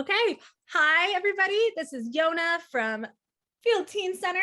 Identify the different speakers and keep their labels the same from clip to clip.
Speaker 1: Okay. Hi, everybody. This is Yona from Field Teen Center,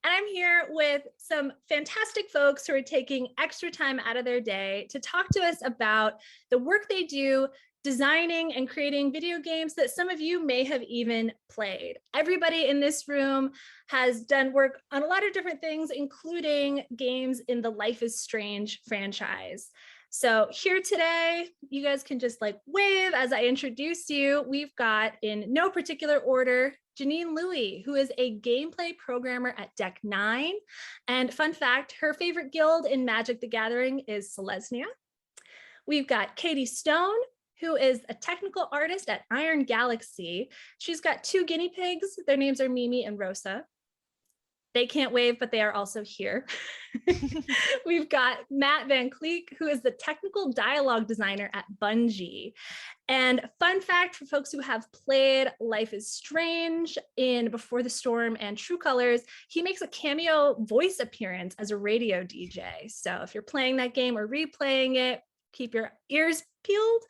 Speaker 1: and I'm here with some fantastic folks who are taking extra time out of their day to talk to us about the work they do designing and creating video games that some of you may have even played. Everybody in this room has done work on a lot of different things, including games in the Life is Strange franchise. So here today, you guys can just like wave as I introduce you. We've got, in no particular order, Janine Louie, who is a gameplay programmer at Deck 9. And fun fact, her favorite guild in Magic the Gathering is Selesnya. We've got Katie Stone, who is a technical artist at Iron Galaxy. She's got two guinea pigs. Their names are Mimi and Rosa. They can't wave, but they are also here. We've got Matt VanKleeck, who is the technical dialogue designer at Bungie. And fun fact for folks who have played Life is Strange in Before the Storm and True Colors, he makes a cameo voice appearance as a radio DJ. So if you're playing that game or replaying it, keep your ears peeled.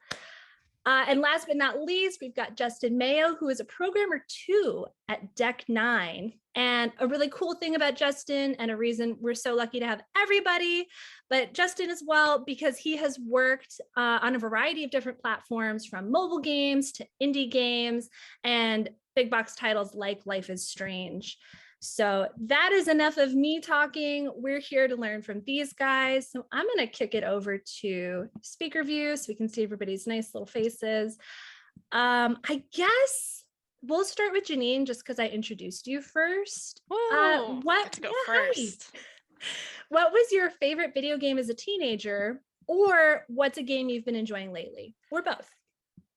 Speaker 1: And last but not least, we've got Justin Mayo, who is a programmer too at Deck 9. And a really cool thing about Justin, and a reason we're so lucky to have everybody, but Justin as well, because he has worked on a variety of different platforms, from mobile games to indie games and big box titles like Life is Strange. So that is enough of me talking. We're here to learn from these guys. So I'm going to kick it over to speaker view so we can see everybody's nice little faces. I guess we'll start with Janine just because I introduced you first.
Speaker 2: Get to go first.
Speaker 1: What was your favorite video game as a teenager, or what's a game you've been enjoying lately, or both?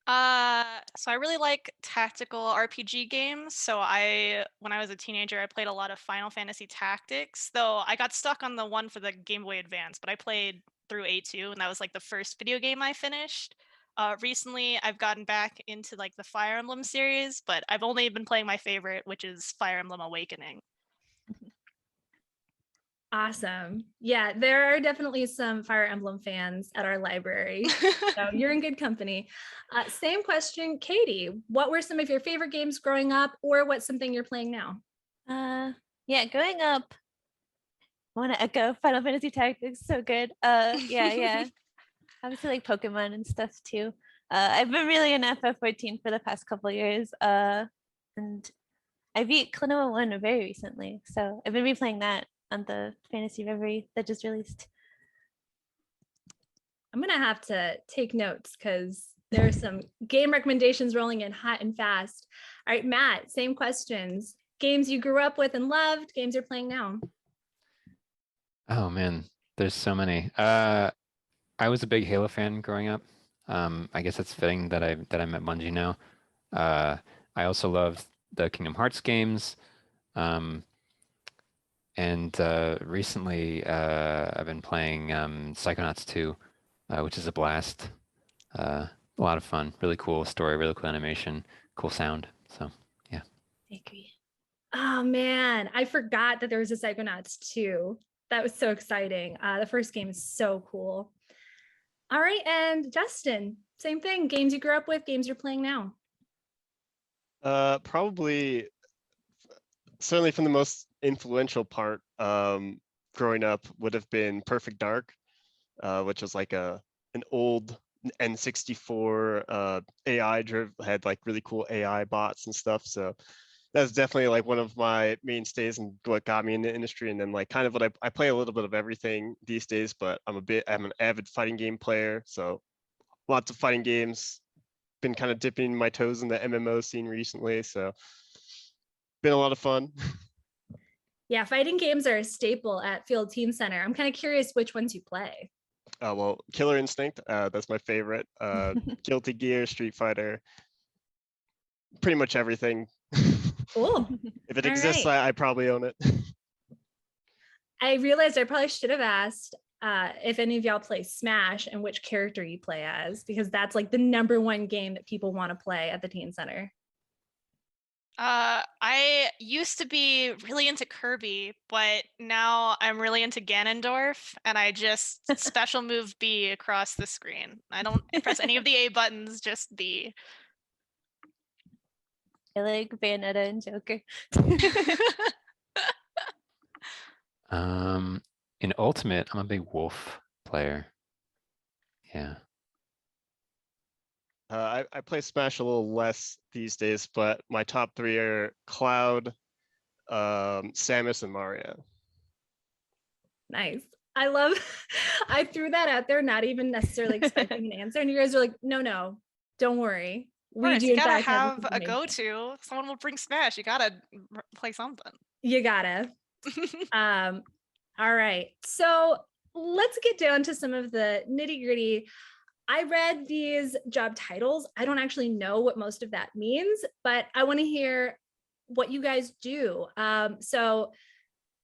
Speaker 2: So I really like tactical RPG games. So when I was a teenager, I played a lot of Final Fantasy Tactics, though I got stuck on the one for the Game Boy Advance, but I played through A2, and that was like the first video game I finished. Recently, I've gotten back into like the Fire Emblem series, but I've only been playing my favorite, which is Fire Emblem Awakening.
Speaker 1: Awesome. Yeah, there are definitely some Fire Emblem fans at our library. So you're in good company. Same question, Katie. What were some of your favorite games growing up, or what's something you're playing now?
Speaker 3: Yeah, growing up, I want to echo Final Fantasy Tactics. So good. Yeah. Obviously like Pokemon and stuff too. I've been really in FF14 for the past couple of years. And I beat Klonoa 1 very recently. So I've been replaying that on the Fantasy Reverie that just released.
Speaker 1: I'm gonna have to take notes because there are some game recommendations rolling in hot and fast. All right, Matt, same questions. Games you grew up with and loved, games you're playing now.
Speaker 4: Oh man, there's so many. I was a big Halo fan growing up. I guess it's fitting that I'm at Bungie now. I also loved the Kingdom Hearts games. And recently, I've been playing Psychonauts 2, which is a blast. A lot of fun, really cool story, really cool animation, cool sound. So, yeah.
Speaker 3: I agree.
Speaker 1: Oh man, I forgot that there was a Psychonauts 2. That was so exciting. The first game is so cool. All right, and Justin, same thing. Games you grew up with, games you're playing now.
Speaker 5: Probably, certainly from the most influential part growing up would have been Perfect Dark, which was like an old N64 AI had like really cool AI bots and stuff. So that's definitely like one of my mainstays and what got me in the industry. And then like kind of what I play a little bit of everything these days, but I'm an avid fighting game player. So lots of fighting games. Been kind of dipping my toes in the MMO scene recently. So been a lot of fun.
Speaker 1: Yeah, fighting games are a staple at Field Teen Center. I'm kind of curious which ones you play.
Speaker 5: Well, Killer Instinct, that's my favorite. Guilty Gear, Street Fighter, pretty much everything.
Speaker 1: Cool.
Speaker 5: If it exists, right. I probably own it.
Speaker 1: I realized I probably should have asked if any of y'all play Smash and which character you play as, because that's like the #1 game that people want to play at the Teen Center.
Speaker 2: I used to be really into Kirby, but now I'm really into Ganondorf, and I just special move B across the screen. I don't press any of the A buttons, just B.
Speaker 3: I like Bayonetta and Joker.
Speaker 4: In Ultimate, I'm a big Wolf player. Yeah.
Speaker 5: I play Smash a little less these days, but my top three are Cloud, Samus, and Mario.
Speaker 1: Nice. I love, I threw that out there, not even necessarily expecting an answer. And you guys are like, no, don't worry.
Speaker 2: Of
Speaker 1: We
Speaker 2: course,
Speaker 1: do
Speaker 2: you
Speaker 1: in
Speaker 2: gotta
Speaker 1: fact
Speaker 2: have
Speaker 1: this
Speaker 2: a
Speaker 1: information.
Speaker 2: go-to. Someone will bring Smash. You gotta play something.
Speaker 1: You gotta. All right. So let's get down to some of the nitty gritty. I read these job titles. I don't actually know what most of that means, but I want to hear what you guys do. So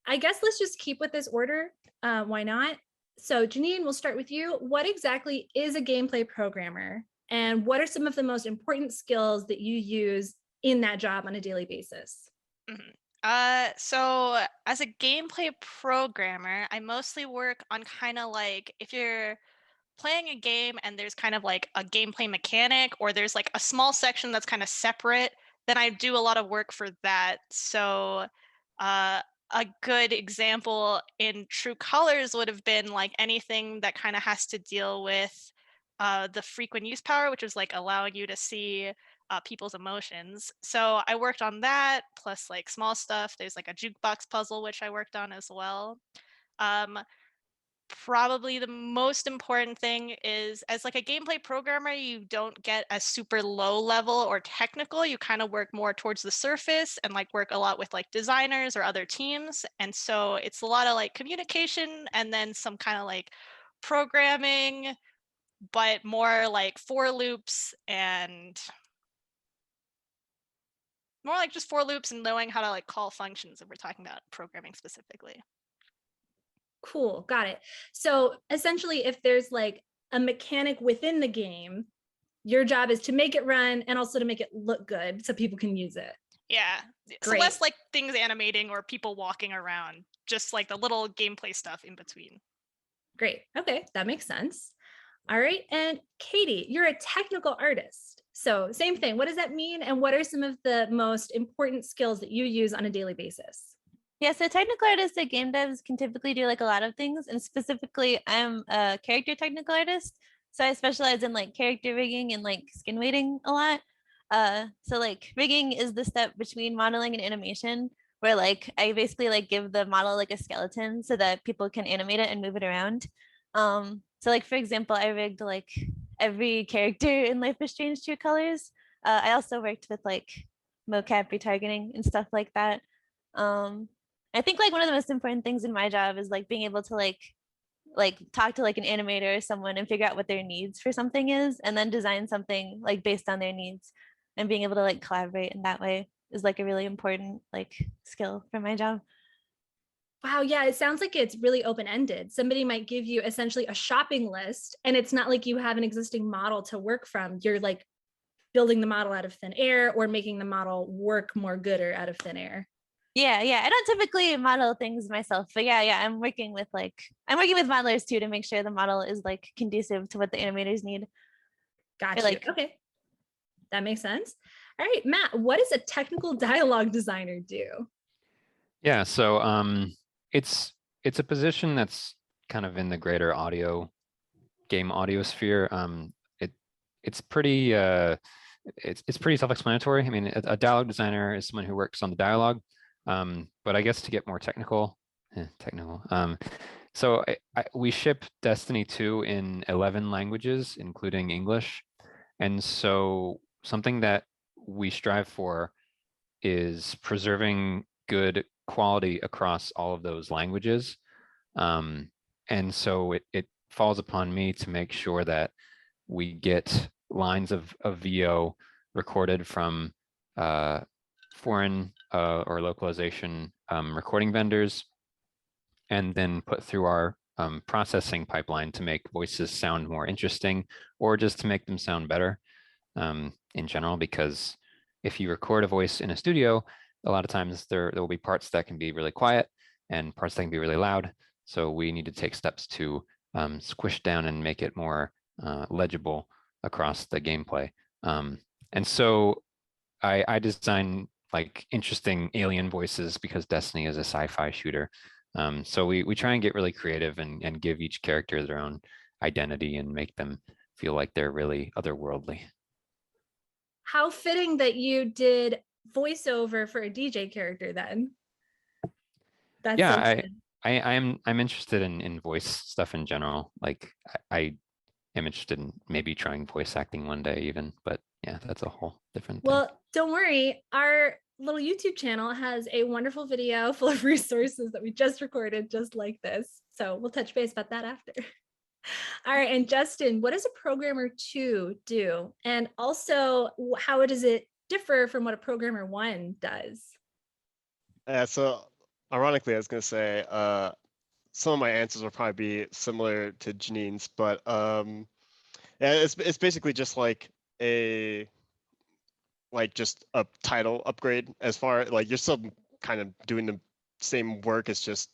Speaker 1: I guess let's just keep with this order. Why not? So Janine, we'll start with you. What exactly is a gameplay programmer? And what are some of the most important skills that you use in that job on a daily basis?
Speaker 2: So as a gameplay programmer, I mostly work on kind of like if you're playing a game and there's kind of like a gameplay mechanic or there's like a small section that's kind of separate, then I do a lot of work for that. So a good example in True Colors would have been like anything that kind of has to deal with the frequent use power, which is like allowing you to see people's emotions. So I worked on that, plus like small stuff. There's like a jukebox puzzle, which I worked on as well. Probably the most important thing is as like a gameplay programmer, you don't get a super low level or technical. You kind of work more towards the surface and like work a lot with like designers or other teams. And so it's a lot of like communication and then some kind of like programming, but more like for loops and more like just for loops and knowing how to like call functions if we're talking about programming specifically.
Speaker 1: Cool, got it. So essentially, if there's like a mechanic within the game, your job is to make it run and also to make it look good so people can use it.
Speaker 2: Yeah. So
Speaker 1: Great.
Speaker 2: less like things animating or people walking around, just like the little gameplay stuff in between.
Speaker 1: Great. Okay, that makes sense. All right. And Katie, you're a technical artist. So same thing. What does that mean? And what are some of the most important skills that you use on a daily basis?
Speaker 3: Yeah, so technical artists at game devs can typically do like a lot of things. And specifically, I'm a character technical artist. So I specialize in like character rigging and like skin weighting a lot. So like rigging is the step between modeling and animation, where like I basically like give the model like a skeleton so that people can animate it and move it around. So like for example, I rigged like every character in Life is Strange True Colors. I also worked with like mocap retargeting and stuff like that. I think like one of the most important things in my job is like being able to like talk to like an animator or someone and figure out what their needs for something is and then design something like based on their needs, and being able to like collaborate in that way is like a really important like skill for my job.
Speaker 1: Wow, yeah, it sounds like it's really open-ended. Somebody might give you essentially a shopping list and it's not like you have an existing model to work from. You're like building the model out of thin air or making the model work more good or out of thin air.
Speaker 3: Yeah, I don't typically model things myself, but yeah, I'm working with modelers too to make sure the model is like conducive to what the animators need.
Speaker 1: Got you.
Speaker 3: Like,
Speaker 1: okay, that makes sense. All right, Matt, what does a technical dialogue designer do?
Speaker 4: Yeah, so it's a position that's kind of in the greater game audio sphere. It's pretty it's pretty self-explanatory. I mean, a dialogue designer is someone who works on the dialogue. But I guess to get more technical. So we ship Destiny 2 in 11 languages, including English. And so something that we strive for is preserving good quality across all of those languages. And so it falls upon me to make sure that we get lines of VO recorded from foreign or localization recording vendors, and then put through our processing pipeline to make voices sound more interesting or just to make them sound better in general. Because if you record a voice in a studio, a lot of times there will be parts that can be really quiet and parts that can be really loud. So we need to take steps to squish down and make it more legible across the gameplay. And so I design like interesting alien voices because Destiny is a sci-fi shooter. So we try and get really creative and give each character their own identity and make them feel like they're really otherworldly.
Speaker 1: How fitting that you did voiceover for a DJ character then. That's
Speaker 4: Yeah,
Speaker 1: so fun.
Speaker 4: I'm interested in voice stuff in general. Like I am interested in maybe trying voice acting one day even, but yeah, that's a whole different thing.
Speaker 1: Well, don't worry. Our little YouTube channel has a wonderful video full of resources that we just recorded just like this. So we'll touch base about that after. All right. And Justin, what does a programmer 2 do? And also, how does it differ from what a programmer 1 does?
Speaker 5: So ironically, I was going to say, some of my answers will probably be similar to Janine's, but yeah, it's basically just like just a title upgrade. As far like you're still kind of doing the same work. It's just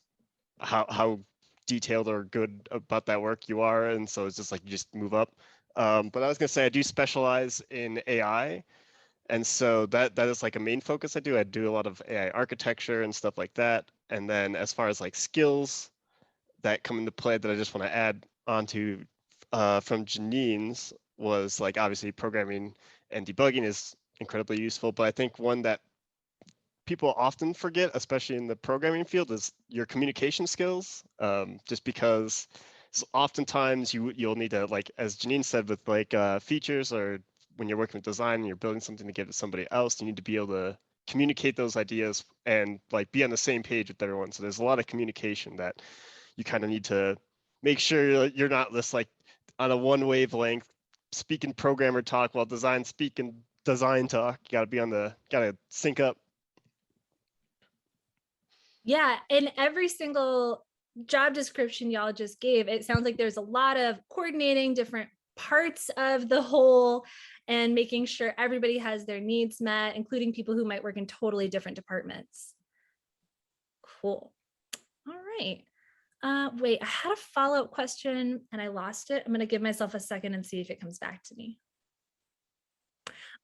Speaker 5: how detailed or good about that work you are, and so it's just like you just move up. But I was gonna say I do specialize in AI, and so that is like a main focus I do. I do a lot of AI architecture and stuff like that. And then as far as like skills that come into play that I just want to add onto from Janine's was like obviously programming and debugging is incredibly useful, but I think one that people often forget, especially in the programming field, is your communication skills. Just because oftentimes you'll need to, like as Janine said, with like features or when you're working with design and you're building something to give to somebody else, you need to be able to communicate those ideas and like be on the same page with everyone. So there's a lot of communication that you kind of need to make sure you're not just like on a one wavelength speaking programmer talk while design speaking design talk. You gotta be on the gotta sync up.
Speaker 1: Yeah, in every single job description y'all just gave, it sounds like there's a lot of coordinating different parts of the whole and making sure everybody has their needs met, including people who might work in totally different departments. Cool. All right. Wait, I had a follow-up question and I lost it. I'm going to give myself a second and see if it comes back to me.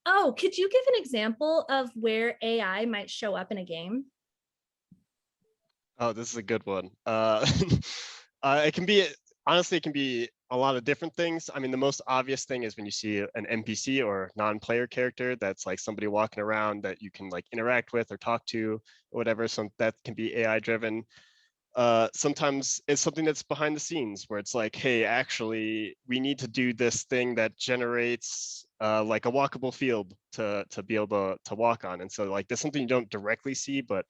Speaker 1: Oh, could you give an example of where AI might show up in a game?
Speaker 5: Oh, this is a good one. It can be, honestly, it can be a lot of different things. I mean, the most obvious thing is when you see an NPC or non-player character that's like somebody walking around that you can like interact with or talk to or whatever. So that can be AI driven. Sometimes it's something that's behind the scenes where it's like, hey, actually, we need to do this thing that generates like a walkable field to be able to walk on. And so like there's something you don't directly see, but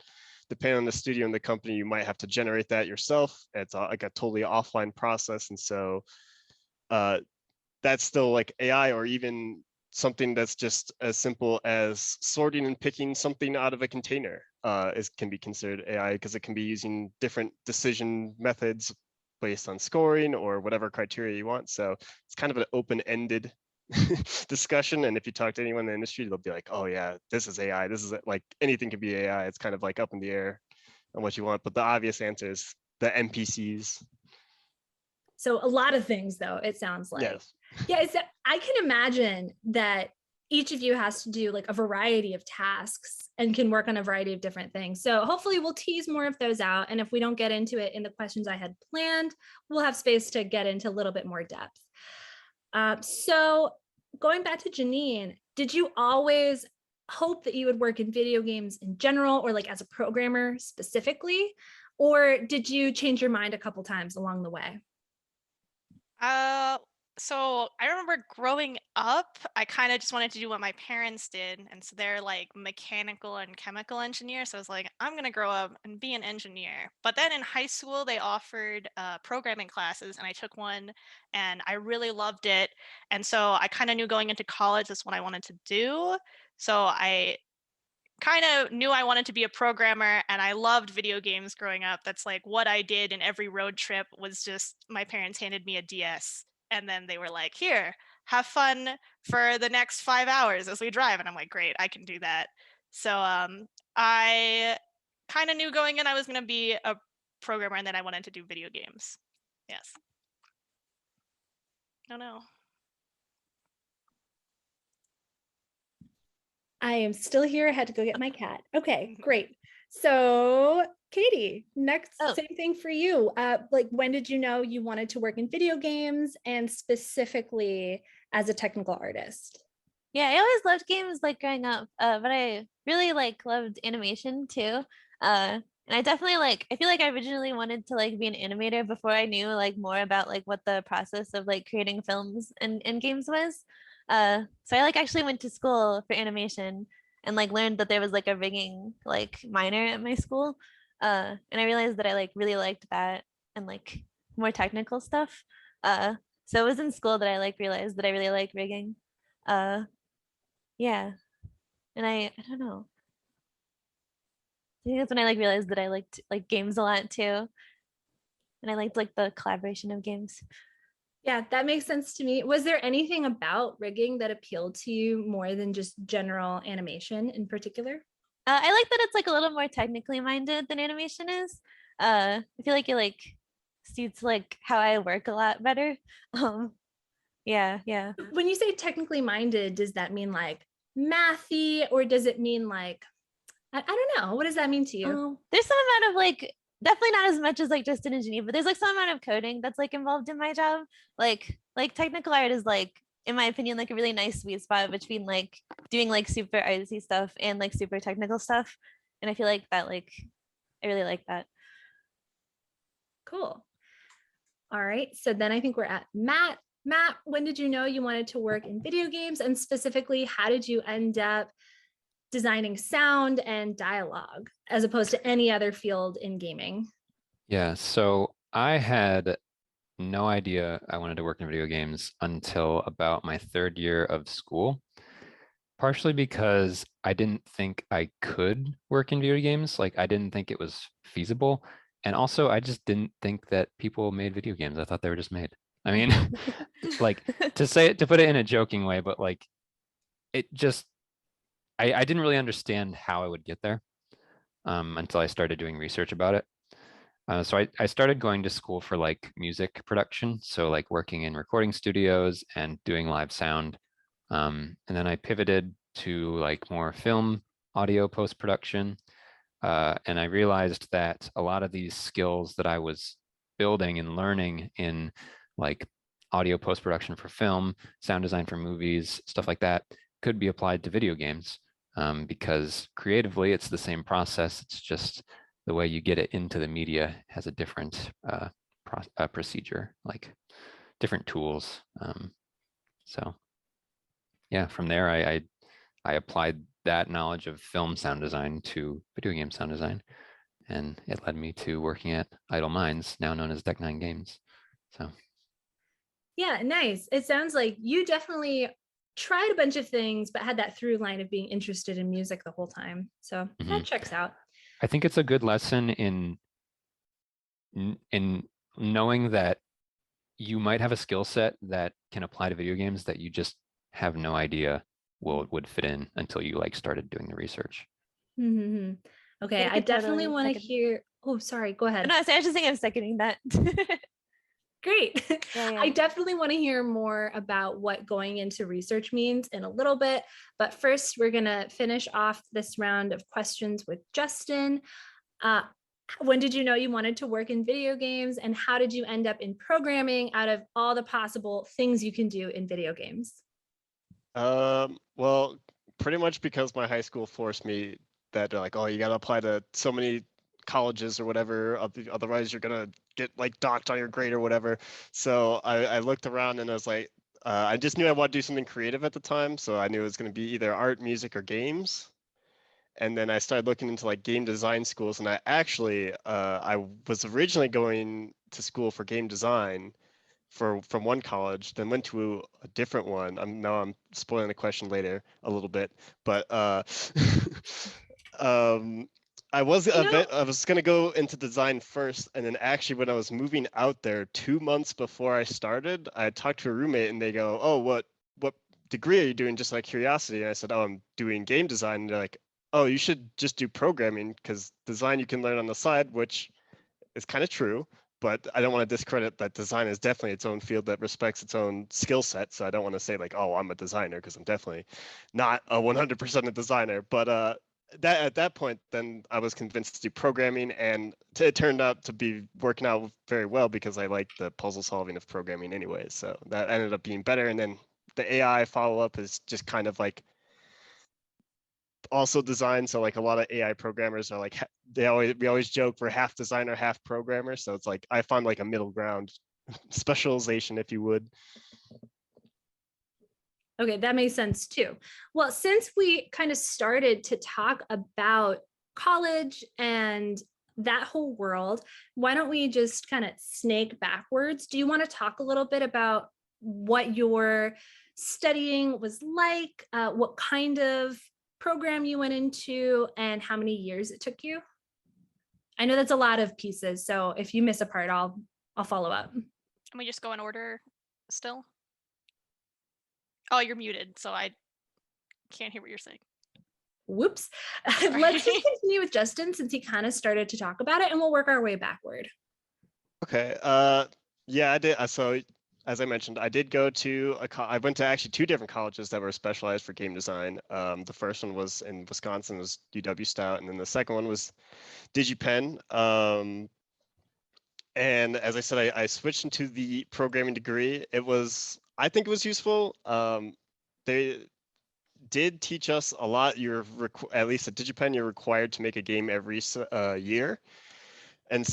Speaker 5: depending on the studio and the company, you might have to generate that yourself. It's like a totally offline process. And so that's still like AI, or even something that's just as simple as sorting and picking something out of a container can be considered AI, because it can be using different decision methods based on scoring or whatever criteria you want. So it's kind of an open-ended discussion. And if you talk to anyone in the industry, they'll be like, oh yeah, this is AI. This is like anything can be AI. It's kind of like up in the air on what you want. But the obvious answer is the NPCs.
Speaker 1: So a lot of things, though, it sounds like.
Speaker 5: Yes.
Speaker 1: Yeah, I can imagine that each of you has to do like a variety of tasks and can work on a variety of different things. So hopefully we'll tease more of those out. And if we don't get into it in the questions I had planned, we'll have space to get into a little bit more depth. So going back to Janine, did you always hope that you would work in video games in general, or like as a programmer specifically? Or did you change your mind a couple times along the way?
Speaker 2: So I remember growing up, I kind of just wanted to do what my parents did. And so they're like mechanical and chemical engineers. So I was like, I'm going to grow up and be an engineer. But then in high school, they offered programming classes, and I took one and I really loved it. And so I kind of knew going into college that's what I wanted to do. So I kind of knew I wanted to be a programmer, and I loved video games growing up. That's like what I did in every road trip. Was just my parents handed me a DS, and then they were like, here, have fun for the next 5 hours as we drive. And I'm like, great, I can do that. So I kind of knew going in I was going to be a programmer, and then I wanted to do video games. Yes. No.
Speaker 1: I am still here. I had to go get my cat. Okay, great. So Katie, next,
Speaker 3: Oh.
Speaker 1: same thing for you. Like, when did you know you wanted to work in video games, and specifically as a technical artist?
Speaker 3: Yeah, I always loved games like growing up, but I really like loved animation too. And I definitely like, I feel like I originally wanted to like be an animator before I knew like more about like what the process of like creating films and games was. So I like actually went to school for animation and like learned that there was like a rigging like minor at my school. And I realized that I like really liked that and like more technical stuff. So it was in school that I like realized that I really like rigging. Uh, yeah. And I don't know. I think that's when I like realized that I liked like games a lot too. And I liked like the collaboration of games.
Speaker 1: Yeah, that makes sense to me. Was there anything about rigging that appealed to you more than just general animation in particular?
Speaker 3: I like that it's like a little more technically minded than animation is. I feel like it like suits like how I work a lot better. Um, yeah.
Speaker 1: When you say technically minded, does that mean like mathy, or does it mean like, I don't know. What does that mean to you?
Speaker 3: There's some amount of like definitely not as much as like just an engineer, but there's like some amount of coding that's like involved in my job. Like technical art is like, in my opinion, like a really nice sweet spot between like doing like super artsy stuff and like super technical stuff. And I feel like that like I really like that.
Speaker 1: Cool. All right. So then I think we're at Matt. Matt, when did you know you wanted to work in video games? And specifically, how did you end up designing sound and dialogue as opposed to any other field in gaming?
Speaker 4: Yeah, so I had no idea I wanted to work in video games until about my third year of school, partially because I didn't think I could work in video games. Like, I didn't think it was feasible. And also, I just didn't think that people made video games. I thought they were just made. I mean, like, to put it in a joking way, but like, it just, I didn't really understand how I would get there until I started doing research about it. So I started going to school for like music production, so like working in recording studios and doing live sound. And then I pivoted to like more film audio post-production. And I realized that a lot of these skills that I was building and learning in like audio post-production for film, sound design for movies, stuff like that, could be applied to video games, because creatively it's the same process. It's just the way you get it into the media has a different procedure, like different tools. So yeah, from there I applied that knowledge of film sound design to video game sound design, and it led me to working at Idle Minds, now known as Deck9 Games. So
Speaker 1: Yeah, nice. It sounds like you definitely tried a bunch of things, but had that through line of being interested in music the whole time. So that checks out.
Speaker 4: I think it's a good lesson in knowing that you might have a skill set that can apply to video games that you just have no idea would fit in until you like started doing the research.
Speaker 1: Mm-hmm. Okay,
Speaker 3: Yeah,
Speaker 1: I definitely
Speaker 3: totally
Speaker 1: want to
Speaker 3: second.
Speaker 1: hear. Oh, sorry. Go ahead.
Speaker 3: No, so I was just think I'm seconding that.
Speaker 1: Great.
Speaker 3: Yeah.
Speaker 1: I definitely want to hear more about what going into research means in a little bit. But first, we're going to finish off this round of questions with Justin. When did you know you wanted to work in video games, and how did you end up in programming out of all the possible things you can do in video games?
Speaker 5: Well, pretty much because my high school forced me that they're like, oh, you got to apply to so many colleges or whatever, otherwise you're gonna get like docked on your grade or whatever. So I looked around and I was like, I just knew I wanted to do something creative at the time, so I knew it was going to be either art, music, or games. And then I started looking into like game design schools, and I was originally going to school for game design from one college, then went to a different one. I'm spoiling the question later a little bit, but I was gonna go into design first, and then actually when I was moving out there 2 months before I started, I talked to a roommate, and they go, "Oh, what degree are you doing?" Just like curiosity, and I said, "Oh, I'm doing game design." And they're like, "Oh, you should just do programming, because design you can learn on the side," which is kind of true. but I don't want to discredit that design is definitely its own field that respects its own skill set. So I don't want to say like, oh, I'm a designer, because I'm definitely not a 100% a designer. But that at that point, then I was convinced to do programming, and it turned out to be working out very well because I like the puzzle solving of programming anyway. So that ended up being better. And then the AI follow up is just kind of like also design. So like a lot of AI programmers are like, we always joke we're half designer, half programmer. So it's like I find like a middle ground specialization, if you would.
Speaker 1: Okay, that makes sense too. Well, since we kind of started to talk about college and that whole world, why don't we just kind of snake backwards? Do you want to talk a little bit about what your studying was like, what kind of program you went into, and how many years it took you? I know that's a lot of pieces, so if you miss a part, I'll follow up.
Speaker 2: Can we just go in order still? Oh, you're muted, so I can't hear what you're saying.
Speaker 1: Whoops. Let's just continue with Justin since he kind of started to talk about it, and we'll work our way backward.
Speaker 5: Okay. Yeah, I did. So as I mentioned, I did go to I went to actually 2 different colleges that were specialized for game design. The first one was in Wisconsin, was UW Stout, and then the second one was DigiPenn. And as I said, I switched into the programming degree. I think it was useful. They did teach us a lot. At least at DigiPenn, you're required to make a game every year, and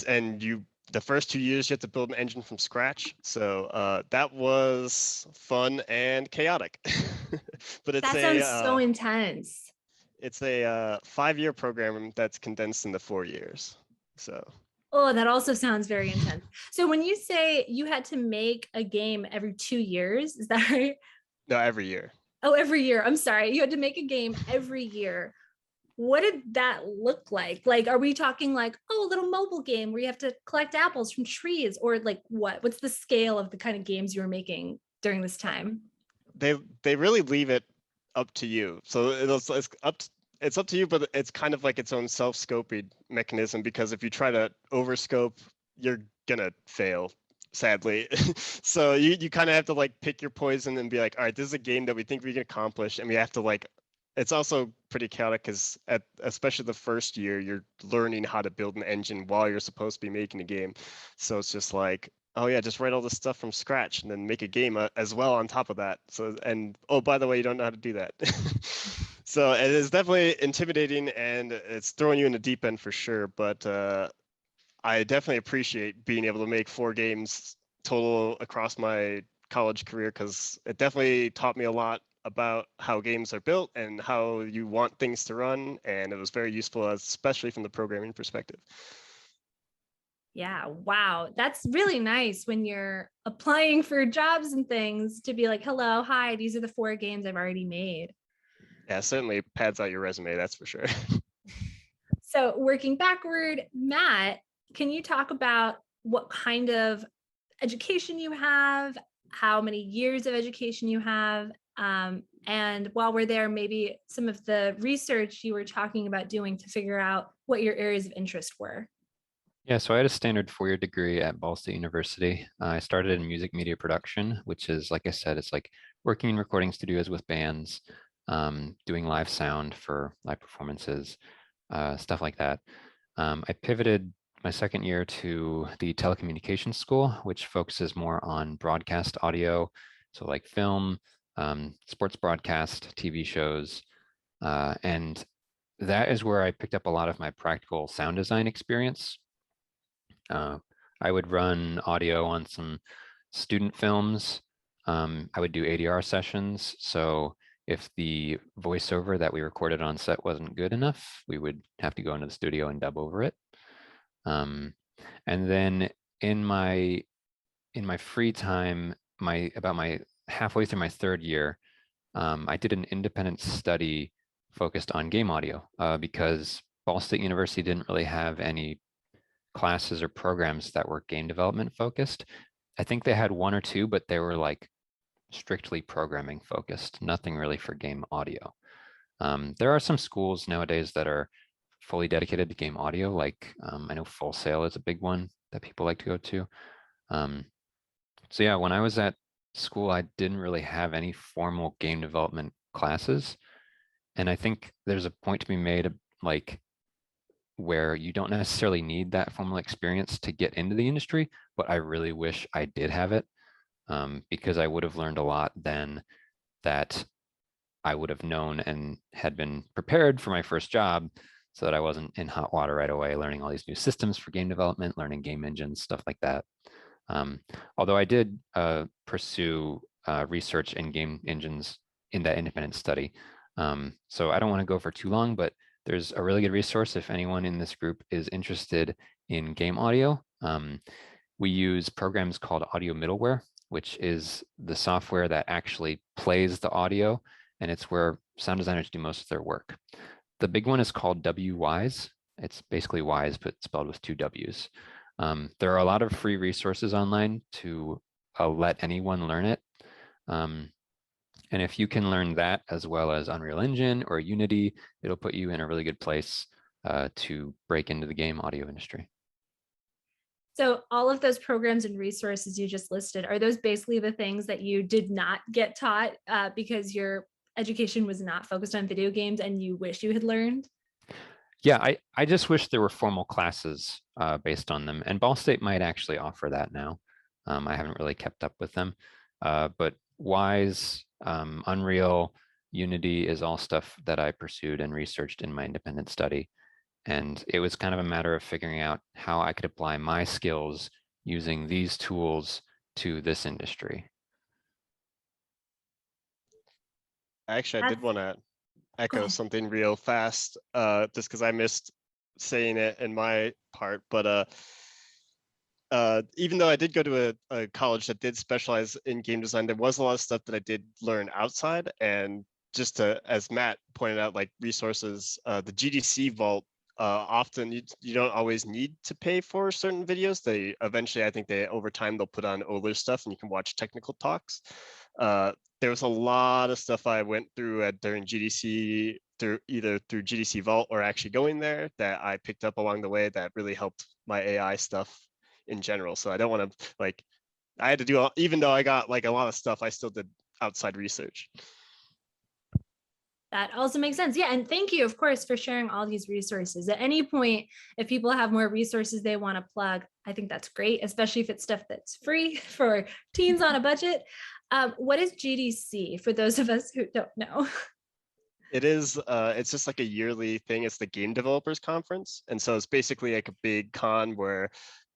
Speaker 5: the first 2 years you have to build an engine from scratch. So that was fun and chaotic. But
Speaker 1: that sounds so intense.
Speaker 5: It's a 5-year program that's condensed into 4 years. So.
Speaker 1: Oh, that also sounds very intense. So when you say you had to make a game every 2 years, is that right?
Speaker 5: No, every year.
Speaker 1: Oh, every year. I'm sorry. You had to make a game every year. What did that look like? Like, are we talking like, oh, a little mobile game where you have to collect apples from trees, or like what? What's the scale of the kind of games you were making during this time?
Speaker 5: They really leave it up to you. So it's up to you, but it's kind of like its own self-scoping mechanism, because if you try to overscope, you're gonna fail, sadly. So you kind of have to like pick your poison and be like, all right, this is a game that we think we can accomplish, and we have to like. It's also pretty chaotic because especially the first year, you're learning how to build an engine while you're supposed to be making a game. So it's just like, oh yeah, just write all this stuff from scratch and then make a game as well on top of that. So, and oh, by the way, you don't know how to do that. So it is definitely intimidating, and it's throwing you in the deep end for sure. But I definitely appreciate being able to make 4 games total across my college career, because it definitely taught me a lot about how games are built and how you want things to run. And it was very useful, especially from the programming perspective.
Speaker 1: Yeah, wow. That's really nice when you're applying for jobs and things to be like, hello, hi, these are the 4 games I've already made.
Speaker 5: Yeah, certainly pads out your resume, that's for sure.
Speaker 1: So working backward, Matt, can you talk about what kind of education you have, how many years of education you have, and while we're there, maybe some of the research you were talking about doing to figure out what your areas of interest were?
Speaker 4: Yeah, so I had a standard 4-year degree at Ball State University. I started in music media production, which is, like I said, it's like working in recording studios with bands, doing live sound for live performances, stuff like that. I pivoted my second year to the telecommunications school, which focuses more on broadcast audio, so like film, sports broadcast, TV shows, and that is where I picked up a lot of my practical sound design experience. I would run audio on some student films. I would do ADR sessions. So if the voiceover that we recorded on set wasn't good enough, we would have to go into the studio and dub over it. And then in my free time, about my halfway through my 3rd year, I did an independent study focused on game audio because Ball State University didn't really have any classes or programs that were game development focused. I think they had 1 or 2, but they were like strictly programming focused, nothing really for game audio. There are some schools nowadays that are fully dedicated to game audio. Like I know Full Sail is a big one that people like to go to. So yeah, when I was at school, I didn't really have any formal game development classes. And I think there's a point to be made like where you don't necessarily need that formal experience to get into the industry, but I really wish I did have it, because I would have learned a lot then that I would have known and had been prepared for my first job so that I wasn't in hot water right away, learning all these new systems for game development, learning game engines, stuff like that. Although I did pursue research in game engines in that independent study. So I don't want to go for too long, but there's a really good resource if anyone in this group is interested in game audio. We use programs called Audio Middleware, which is the software that actually plays the audio, and it's where sound designers do most of their work. The big one is called WWise. It's basically wise, but spelled with two W's. There are a lot of free resources online to let anyone learn it. And if you can learn that as well as Unreal Engine or Unity, it'll put you in a really good place to break into the game audio industry.
Speaker 1: So all of those programs and resources you just listed, are those basically the things that you did not get taught because your education was not focused on video games and you wish you had learned?
Speaker 4: Yeah, I just wish there were formal classes based on them, and Ball State might actually offer that now. I haven't really kept up with them, but Wise, Unreal, Unity is all stuff that I pursued and researched in my independent study. And it was kind of a matter of figuring out how I could apply my skills using these tools to this industry.
Speaker 5: Actually, I did want to echo something real fast, just because I missed saying it in my part. But even though I did go to a college that did specialize in game design, there was a lot of stuff that I did learn outside. And just to, as Matt pointed out, like resources, the GDC vault, often you don't always need to pay for certain videos. They eventually, I think over time, they'll put on older stuff and you can watch technical talks. There was a lot of stuff I went through during GDC, either through GDC Vault or actually going there, that I picked up along the way that really helped my AI stuff in general. So I don't want to, like, I had to do, even though I got like a lot of stuff, I still did outside research.
Speaker 1: That also makes sense. Yeah. And thank you, of course, for sharing all these resources. At any point, if people have more resources they want to plug, I think that's great, especially if it's stuff that's free for teens on a budget. What is GDC for those of us who don't know?
Speaker 5: It is, it's just like a yearly thing. It's the Game Developers Conference. And so it's basically like a big con where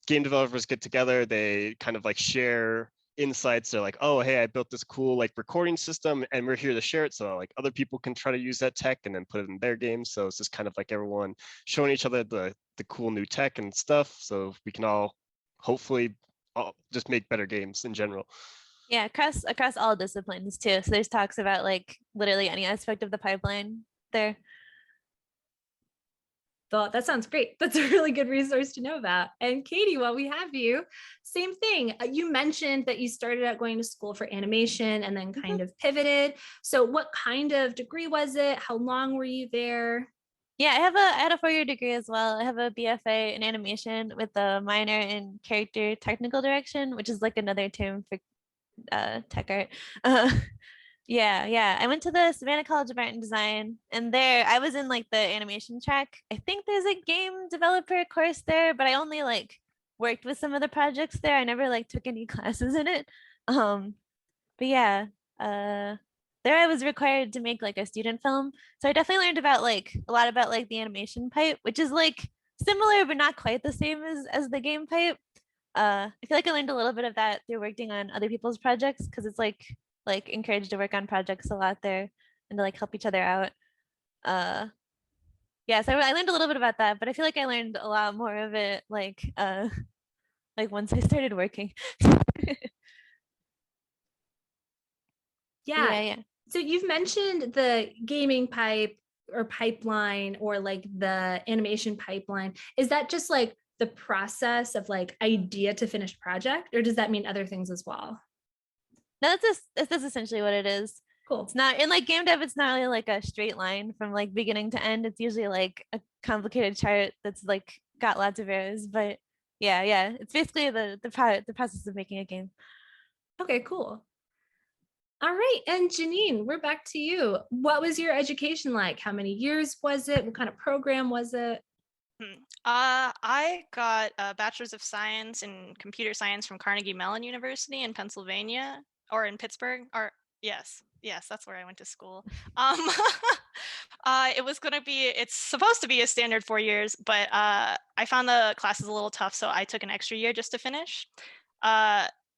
Speaker 5: game developers get together, they kind of like share insights. They're like, oh, hey, I built this cool like recording system and we're here to share it. So like other people can try to use that tech and then put it in their games. So it's just kind of like everyone showing each other the cool new tech and stuff. So we can all hopefully just make better games in general.
Speaker 3: Yeah, across all disciplines too. So there's talks about like literally any aspect of the pipeline there.
Speaker 1: Thought that sounds great. That's a really good resource to know about. And Katie, while we have you, same thing. You mentioned that you started out going to school for animation and then kind of pivoted. So what kind of degree was it? How long were you there?
Speaker 3: Yeah, I had a 4-year degree as well. I have a BFA in animation with a minor in character technical direction, which is like another term for tech art. Yeah. I went to the Savannah College of Art and Design, and there I was in like the animation track. I think there's a game developer course there, but I only like worked with some of the projects there. I never like took any classes in it. But yeah, there I was required to make like a student film. So I definitely learned about like a lot about like the animation pipe, which is like similar but not quite the same as the game pipe. I feel like I learned a little bit of that through working on other people's projects, because it's like encouraged to work on projects a lot there and to like help each other out. Yeah, so I learned a little bit about that, but I feel like I learned a lot more of it like once I started working.
Speaker 1: Yeah. So you've mentioned the gaming pipe or pipeline or like the animation pipeline. Is that just like the process of like idea to finished project, or does that mean other things as well?
Speaker 3: No, that's essentially what it is.
Speaker 1: Cool.
Speaker 3: It's not in like game dev, it's not really like a straight line from like beginning to end. It's usually like a complicated chart that's like got lots of errors. But yeah, it's basically the process of making a game.
Speaker 1: Okay, cool. All right, and Janine, we're back to you. What was your education like? How many years was it? What kind of program was it?
Speaker 2: I got a Bachelor's of Science in Computer Science from Carnegie Mellon University in Pennsylvania, or in Pittsburgh, or yes, that's where I went to school. It's supposed to be a standard 4 years, but I found the classes a little tough, so I took an extra year just to finish.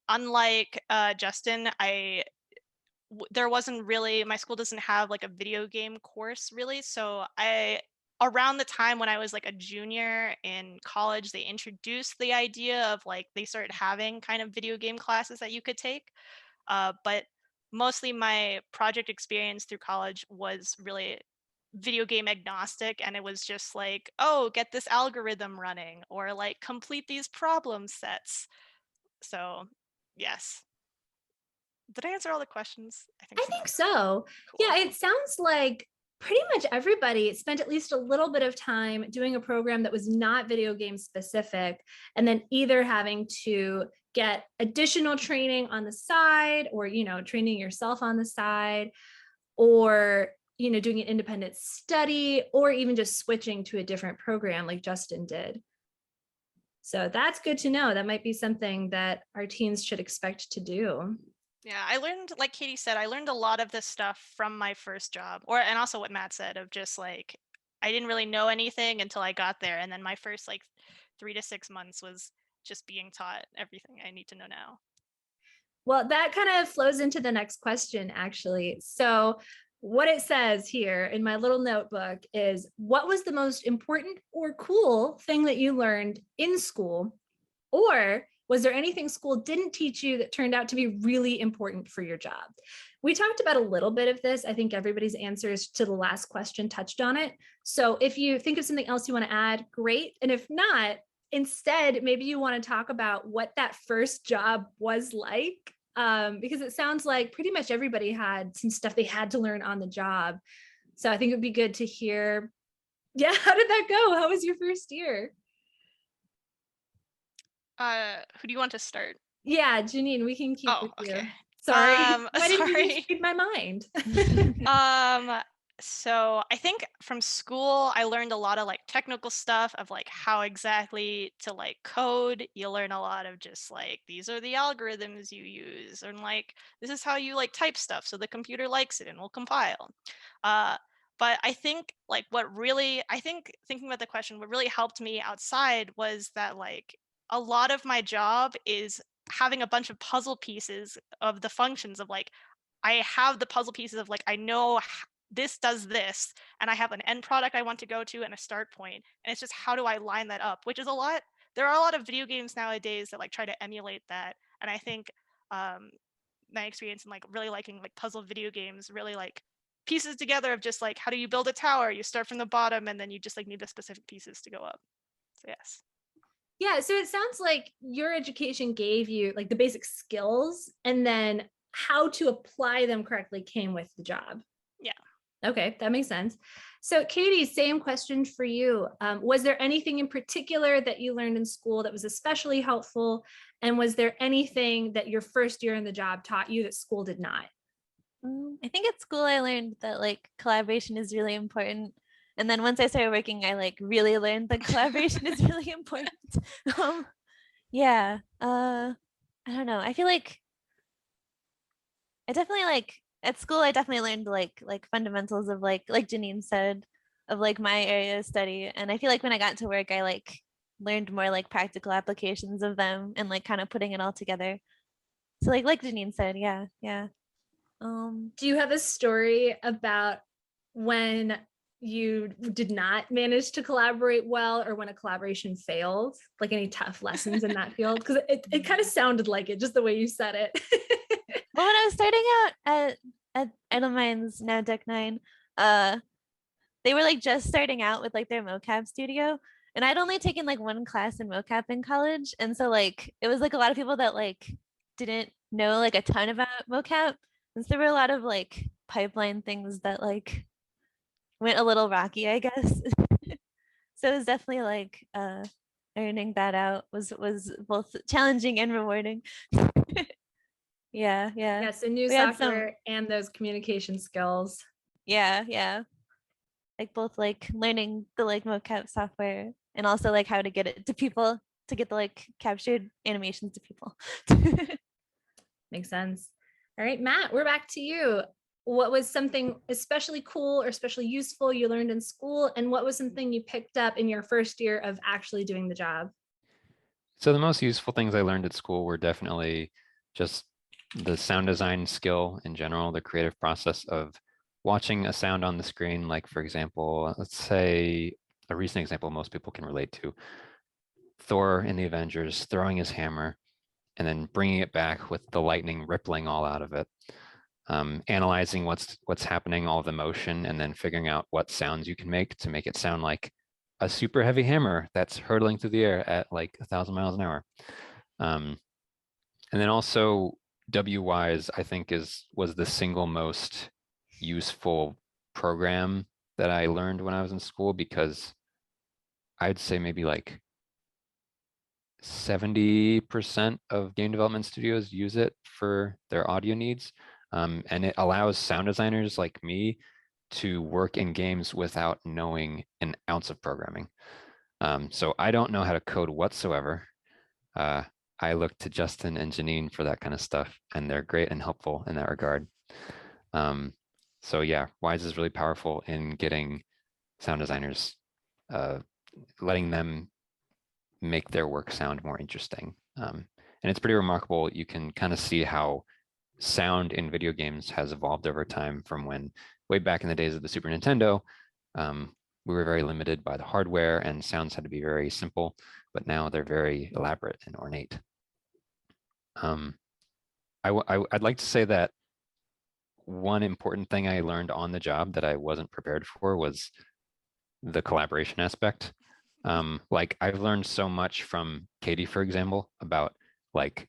Speaker 2: Unlike Justin, there wasn't really, my school doesn't have like a video game course really, so around the time when I was like a junior in college, they introduced the idea of like they started having kind of video game classes that you could take, but mostly my project experience through college was really video game agnostic, and it was just like, oh, get this algorithm running, or like complete these problem sets. So yes. Did I answer all the questions? I
Speaker 1: think so.
Speaker 2: Cool.
Speaker 1: Yeah, it sounds like pretty much everybody spent at least a little bit of time doing a program that was not video game specific, and then either having to get additional training on the side, or, training yourself on the side, or, doing an independent study, or even just switching to a different program like Justin did. So that's good to know. That might be something that our teens should expect to do.
Speaker 2: Yeah, I learned, like Katie said, I learned a lot of this stuff from my first job, and also what Matt said of just like, I didn't really know anything until I got there. And then my first like 3 to 6 months was just being taught everything I need to know now.
Speaker 1: Well, that kind of flows into the next question, actually. So what it says here in my little notebook is, what was the most important or cool thing that you learned in school? Or was there anything school didn't teach you that turned out to be really important for your job? We talked about a little bit of this. I think everybody's answers to the last question touched on it. So if you think of something else you want to add, great. And if not, instead, maybe you want to talk about what that first job was like, because it sounds like pretty much everybody had some stuff they had to learn on the job. So I think it would be good to hear, how did that go? How was your first year?
Speaker 2: Who do you want to start?
Speaker 1: Yeah, Janine, we can keep with you.
Speaker 2: Okay.
Speaker 1: Sorry. Why didn't you just read my mind?
Speaker 2: So I think from school, I learned a lot of like technical stuff of like how exactly to like code. You learn a lot of just like, these are the algorithms you use, and like, this is how you like type stuff so the computer likes it and will compile. But I think like thinking about the question, what really helped me outside was that like, a lot of my job is having a bunch of puzzle pieces of the functions of like, I have the puzzle pieces of like, I know this does this, and I have an end product I want to go to and a start point. And it's just, how do I line that up? Which is there are a lot of video games nowadays that like try to emulate that. And I think my experience in like really liking like puzzle video games really like pieces together of just like, how do you build a tower? You start from the bottom and then you just like need the specific pieces to go up. So yes.
Speaker 1: Yeah, so it sounds like your education gave you like the basic skills, and then how to apply them correctly came with the job.
Speaker 2: Yeah.
Speaker 1: Okay, that makes sense. So Katie, same question for you. Was there anything in particular that you learned in school that was especially helpful? And was there anything that your first year in the job taught you that school did not?
Speaker 3: I think at school I learned that like collaboration is really important. And then once I started working, I like really learned that collaboration is really important. I don't know. I feel like I definitely like at school, I definitely learned like fundamentals of like Janine said, of like my area of study. And I feel like when I got to work, I like learned more like practical applications of them and like kind of putting it all together. So like Janine said, yeah.
Speaker 1: Do you have a story about when you did not manage to collaborate well, or when a collaboration failed, like any tough lessons in that field? Because it kind of sounded like it, just the way you said it.
Speaker 3: Well, when I was starting out at Idle Minds, now Deck 9, they were like just starting out with like their mocap studio, and I'd only taken like one class in mocap in college, and so like it was like a lot of people that like didn't know like a ton about mocap, and so there were a lot of like pipeline things that like went a little rocky, I guess. So it was definitely like ironing that out was both challenging and rewarding. Yeah.
Speaker 1: Yeah, so new
Speaker 3: We had
Speaker 1: software and those communication skills.
Speaker 3: Yeah. Like both like learning the like mocap software and also like how to get it to people, to get the like captured animations to people.
Speaker 1: Makes sense. All right, Matt, we're back to you. What was something especially cool or especially useful you learned in school? And what was something you picked up in your first year of actually doing the job?
Speaker 4: So the most useful things I learned at school were definitely just the sound design skill in general, the creative process of watching a sound on the screen. Like, for example, let's say a recent example most people can relate to, Thor in the Avengers throwing his hammer and then bringing it back with the lightning rippling all out of it. Analyzing what's happening, all the motion, and then figuring out what sounds you can make to make it sound like a super heavy hammer that's hurtling through the air at like 1,000 miles an hour. And then also WWise, I think was the single most useful program that I learned when I was in school, because I'd say maybe like 70% of game development studios use it for their audio needs. And it allows sound designers like me to work in games without knowing an ounce of programming. So I don't know how to code whatsoever. I look to Justin and Janine for that kind of stuff, and they're great and helpful in that regard. So yeah, Wise is really powerful in getting sound designers, letting them make their work sound more interesting. And it's pretty remarkable. You can kind of see how sound in video games has evolved over time from when, way back in the days of the Super Nintendo, we were very limited by the hardware and sounds had to be very simple, but now they're very elaborate and ornate. I'd like to say that one important thing I learned on the job that I wasn't prepared for was the collaboration aspect. Like I've learned so much from Katie, for example, about like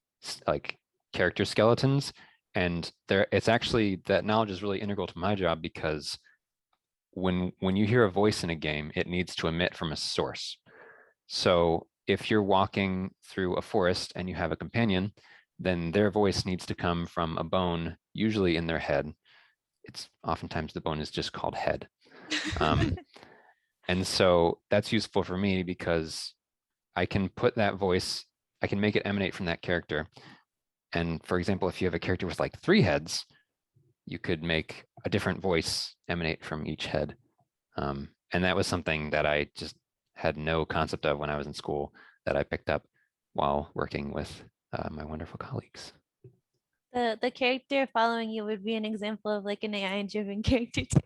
Speaker 4: character skeletons, and it's actually, that knowledge is really integral to my job, because when you hear a voice in a game, it needs to emit from a source. So if you're walking through a forest and you have a companion, then their voice needs to come from a bone, usually in their head. It's oftentimes the bone is just called head. And so that's useful for me because I can put that voice, I can make it emanate from that character. And for example, if you have a character with like 3 heads, you could make a different voice emanate from each head. And that was something that I just had no concept of when I was in school, that I picked up while working with my wonderful colleagues.
Speaker 3: The character following you would be an example of like an AI-driven character too.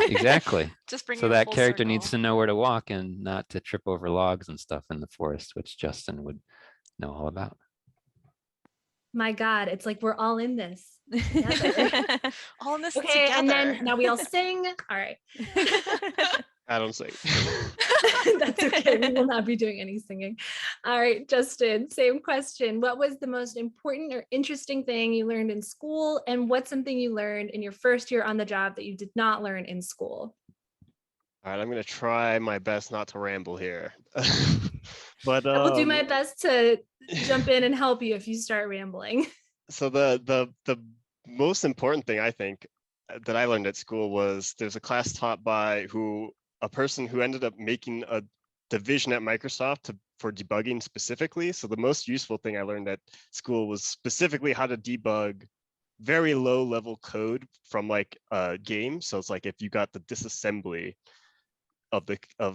Speaker 4: Exactly.
Speaker 2: Just bring
Speaker 4: So
Speaker 2: it
Speaker 4: that
Speaker 2: full
Speaker 4: character
Speaker 2: circle.
Speaker 4: needs to know where to walk and not to trip over logs and stuff in the forest, which Justin would know all about.
Speaker 1: My God, it's like we're all in this.
Speaker 2: All in this
Speaker 1: Okay,
Speaker 2: together.
Speaker 1: and then now we all sing. All right.
Speaker 5: I don't say.
Speaker 1: That's okay. We will not be doing any singing. All right, Justin, same question. What was the most important or interesting thing you learned in school? And what's something you learned in your first year on the job that you did not learn in school?
Speaker 5: All right, I'm gonna try my best not to ramble here. But
Speaker 1: I will do my best to jump in and help you if you start rambling.
Speaker 5: So the most important thing I think that I learned at school was there's a class taught by a person who ended up making a division at Microsoft for debugging specifically. So the most useful thing I learned at school was specifically how to debug very low level code from like a game. So it's like if you got the disassembly of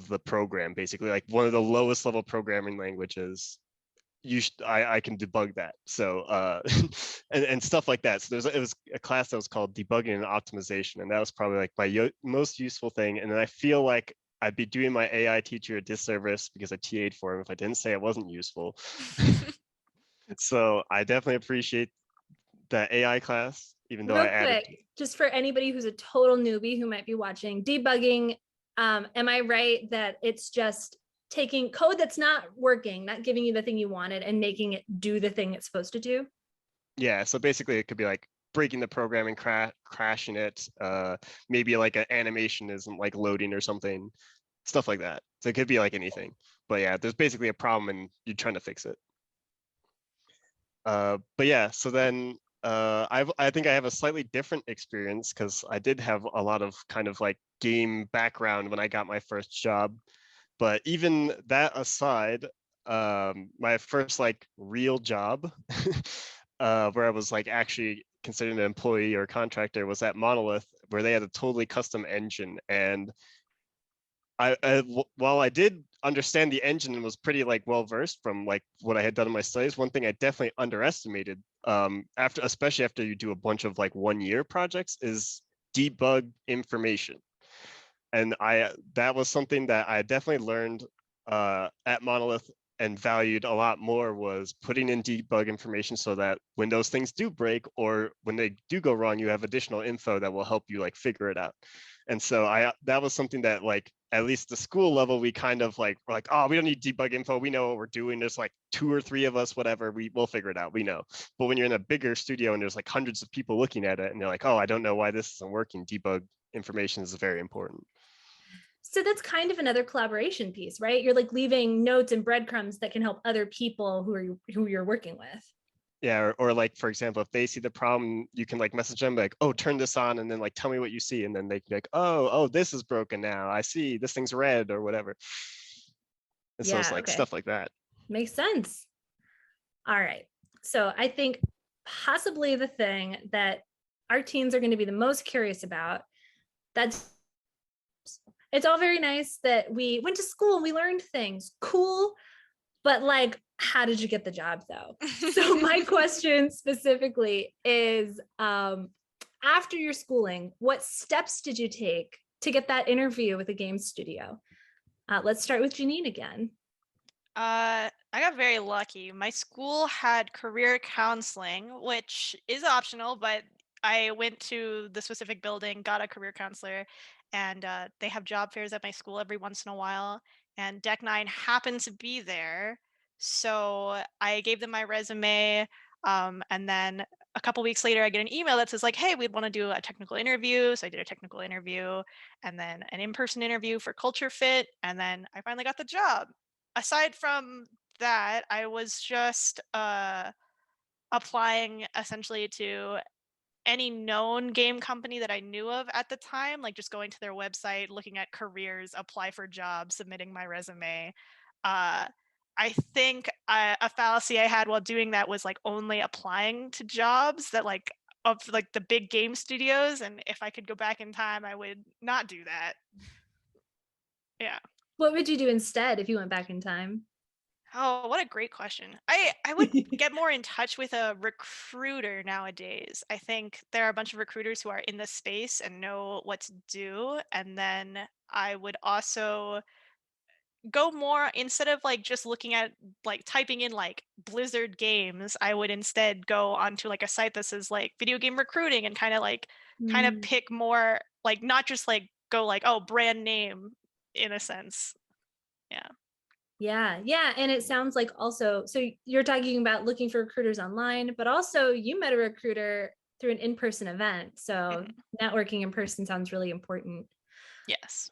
Speaker 5: the program, basically like one of the lowest level programming languages, I can debug that. So and stuff like that. So it was a class that was called Debugging and Optimization, and that was probably like my most useful thing. And then I feel like I'd be doing my AI teacher a disservice because I TA'd for him if I didn't say it wasn't useful. So I definitely appreciate that AI class, even though
Speaker 1: Real
Speaker 5: I added.
Speaker 1: quick, just for anybody who's a total newbie who might be watching, debugging, am I right that it's just taking code that's not working, not giving you the thing you wanted, and making it do the thing it's supposed to do?
Speaker 5: Yeah, so basically it could be like breaking the program and crashing it. Maybe like an animation isn't like loading or something, stuff like that. So it could be like anything. But yeah, there's basically a problem and you're trying to fix it. But yeah, so then I think I have a slightly different experience because I did have a lot of kind of like game background when I got my first job. But even that aside, my first like real job where I was like actually considered an employee or contractor was at Monolith, where they had a totally custom engine. And while I did understand the engine and was pretty like well versed from like what I had done in my studies, one thing I definitely underestimated especially after you do a bunch of like 1-year projects is debug information. And that was something that I definitely learned at Monolith and valued a lot more, was putting in debug information so that when those things do break or when they do go wrong, you have additional info that will help you like figure it out. And so that was something that like at least the school level we kind of like were like, oh, we don't need debug info, we know what we're doing, there's like 2 or 3 of us, whatever, we'll figure it out, we know. But when you're in a bigger studio and there's like hundreds of people looking at it and they're like, oh, I don't know why this isn't working, debug information is very important.
Speaker 1: So that's kind of another collaboration piece, right? You're like leaving notes and breadcrumbs that can help other people who you're working with.
Speaker 5: Yeah, or like, for example, if they see the problem, you can like message them like, oh, turn this on, and then like tell me what you see, and then they can be like, oh, this is broken now, I see this thing's red or whatever. And so it's like stuff like that.
Speaker 1: Makes sense. All right, so I think possibly the thing that our teens are going to be the most curious about, it's all very nice that we went to school and we learned things, cool, but like, how did you get the job though? So my question specifically is, after your schooling, what steps did you take to get that interview with a game studio? Let's start with Janine again.
Speaker 2: I got very lucky. My school had career counseling, which is optional, but I went to the specific building, got a career counselor, and they have job fairs at my school every once in a while. And Deck 9 happened to be there. So I gave them my resume. And then a couple weeks later, I get an email that says, like, hey, we'd want to do a technical interview. So I did a technical interview and then an in-person interview for culture fit. And then I finally got the job. Aside from that, I was just applying essentially to any known game company that I knew of at the time, like just going to their website, looking at careers, apply for jobs, submitting my resume. I think a fallacy I had while doing that was like only applying to jobs that like of like the big game studios, and if I could go back in time, I would not do that. Yeah.
Speaker 1: What would you do instead if you went back in time?
Speaker 2: Oh, what a great question. I would get more in touch with a recruiter nowadays. I think there are a bunch of recruiters who are in the space and know what to do. And then I would also go more, instead of like just looking at like typing in like Blizzard games, I would instead go onto like a site that says like video game recruiting and kind of pick more, like not just like go like, oh, brand name in a sense. Yeah.
Speaker 1: Yeah. And it sounds like also, so you're talking about looking for recruiters online, but also you met a recruiter through an in-person event. So networking in person sounds really important.
Speaker 2: Yes.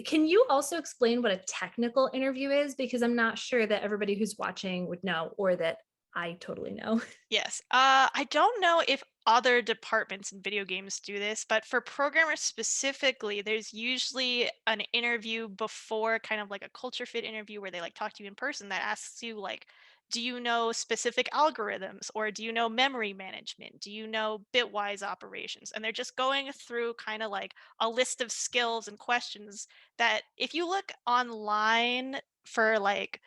Speaker 1: Can you also explain what a technical interview is? Because I'm not sure that everybody who's watching would know, or that I totally know.
Speaker 2: Yes. I don't know if other departments in video games do this, but for programmers specifically, there's usually an interview before, kind of like a culture fit interview where they like talk to you in person, that asks you like, do you know specific algorithms, or do you know memory management? Do you know bitwise operations? And they're just going through kind of like a list of skills and questions that if you look online for like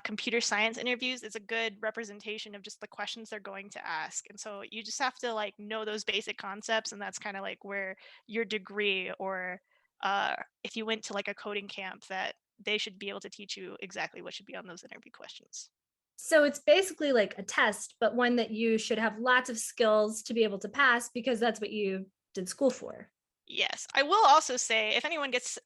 Speaker 2: computer science interviews, is a good representation of just the questions they're going to ask. And so you just have to like know those basic concepts, and that's kind of like where your degree, or if you went to like a coding camp, that they should be able to teach you exactly what should be on those interview questions.
Speaker 1: So it's basically like a test, but one that you should have lots of skills to be able to pass, because that's what you did school for.
Speaker 2: Yes. I will also say, if anyone gets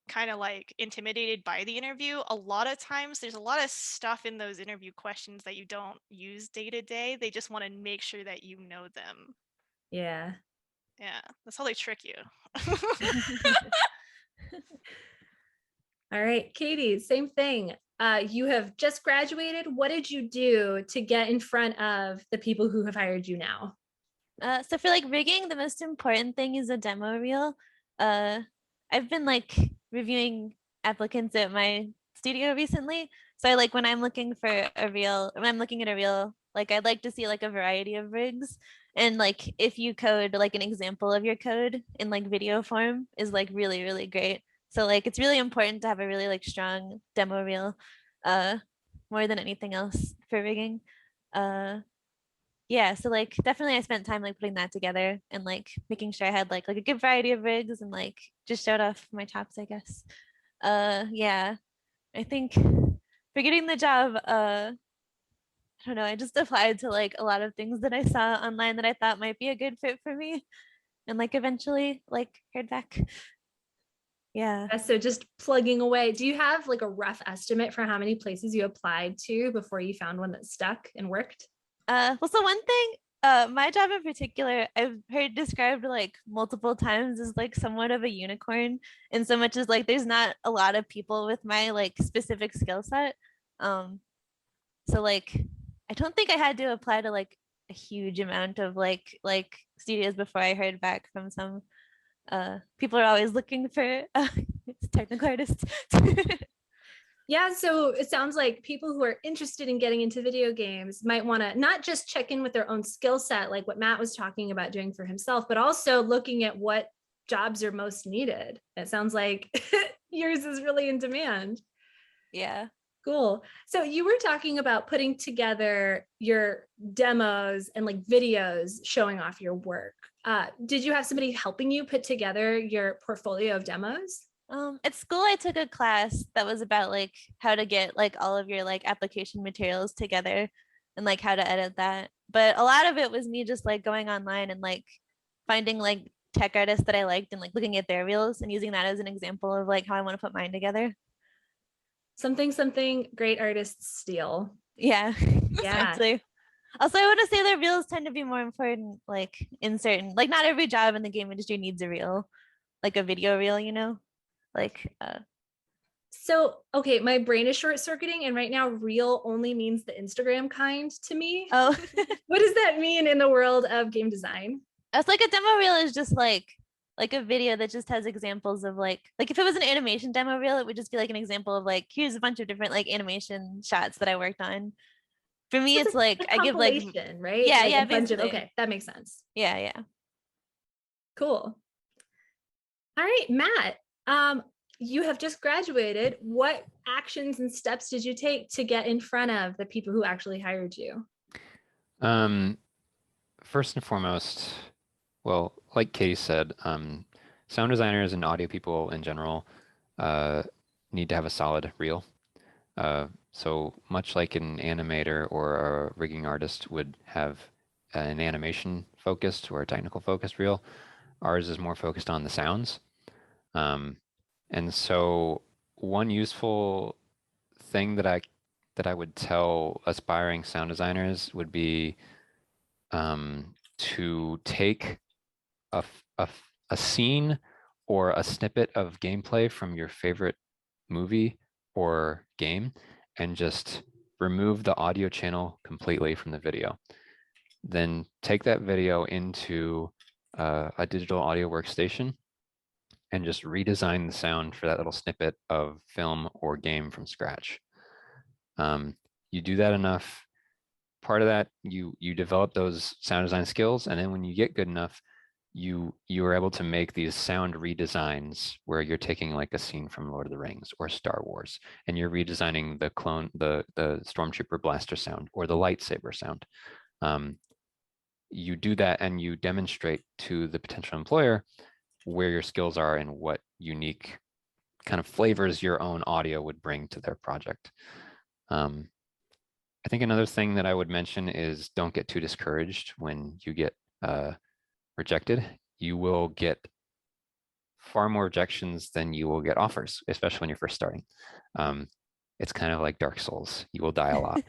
Speaker 2: kind of like intimidated by the interview, a lot of times there's a lot of stuff in those interview questions that you don't use day to day. They just want to make sure that you know them.
Speaker 1: Yeah.
Speaker 2: Yeah, that's how they trick you.
Speaker 1: All right, Katie, same thing. You have just graduated. What did you do to get in front of the people who have hired you now?
Speaker 3: So for like rigging, the most important thing is a demo reel. I've been like reviewing applicants at my studio recently. So I like when I'm looking for a reel, when I'm looking at a reel, like I'd like to see like a variety of rigs. And like if you code like an example of your code in like video form is like really, really great. So like it's really important to have a really like strong demo reel, more than anything else for rigging. Uh yeah, so like definitely I spent time like putting that together and like making sure I had like a good variety of rigs and like just showed off my chops, I guess. Yeah, I think for getting the job, I don't know, I just applied to like a lot of things that I saw online that I thought might be a good fit for me and like eventually like heard back. Yeah.
Speaker 1: So just plugging away. Do you have like a rough estimate for how many places you applied to before you found one that stuck and worked?
Speaker 3: Well, so one thing, my job in particular, I've heard described like multiple times as like somewhat of a unicorn, in so much as like there's not a lot of people with my like specific skill set. Um, so like I don't think I had to apply to like a huge amount of like studios before I heard back from some. People are always looking for technical artists.
Speaker 1: Yeah, so it sounds like people who are interested in getting into video games might want to not just check in with their own skill set, like what Matt was talking about doing for himself, but also looking at what jobs are most needed. It sounds like yours is really in demand.
Speaker 3: Yeah.
Speaker 1: Cool. So you were talking about putting together your demos and like videos showing off your work. Did you have somebody helping you put together your portfolio of demos?
Speaker 3: At school I took a class that was about like how to get like all of your like application materials together and like how to edit that. But a lot of it was me just like going online and like finding like tech artists that I liked and like looking at their reels and using that as an example of like how I want to put mine together.
Speaker 1: Something great artists steal.
Speaker 3: Yeah.
Speaker 1: Yeah.
Speaker 3: Exactly. Also, I want to say that reels tend to be more important like in certain like not every job in the game industry needs a reel, like a video reel, you know? Like
Speaker 1: So, okay, my brain is short circuiting, and right now, real only means the Instagram kind to me.
Speaker 3: oh
Speaker 1: What does that mean in the world of game design?
Speaker 3: it's like a demo reel is just like a video that just has examples of like if it was an animation demo reel, it would just be like an example of like here's a bunch of different like animation shots that I worked on. For me,
Speaker 1: So
Speaker 3: it's like
Speaker 1: a
Speaker 3: I give like
Speaker 1: compilation, right?
Speaker 3: yeah,
Speaker 1: Like
Speaker 3: yeah,
Speaker 1: a bunch of,
Speaker 3: basically.
Speaker 1: okay, that makes sense.
Speaker 3: Yeah, yeah.
Speaker 1: Cool. All right, Matt, you have just graduated. What actions and steps did you take to get in front of the people who actually hired you?
Speaker 4: First and foremost, well, like Katie said, sound designers and audio people in general need to have a solid reel. So much like an animator or a rigging artist would have an animation focused or a technical focused reel, ours is more focused on the sounds. And so one useful thing that I would tell aspiring sound designers would be to take a scene or a snippet of gameplay from your favorite movie or game and just remove the audio channel completely from the video. Then take that video into a digital audio workstation and just redesign the sound for that little snippet of film or game from scratch. You do that enough, part of that, you develop those sound design skills, and then when you get good enough, you are able to make these sound redesigns where you're taking like a scene from Lord of the Rings or Star Wars, and you're redesigning the stormtrooper blaster sound or the lightsaber sound. You do that and you demonstrate to the potential employer where your skills are and what unique kind of flavors your own audio would bring to their project. I think another thing that I would mention is don't get too discouraged when you get rejected. You will get far more rejections than you will get offers, especially when you're first starting. It's kind of like Dark Souls. You will die a lot.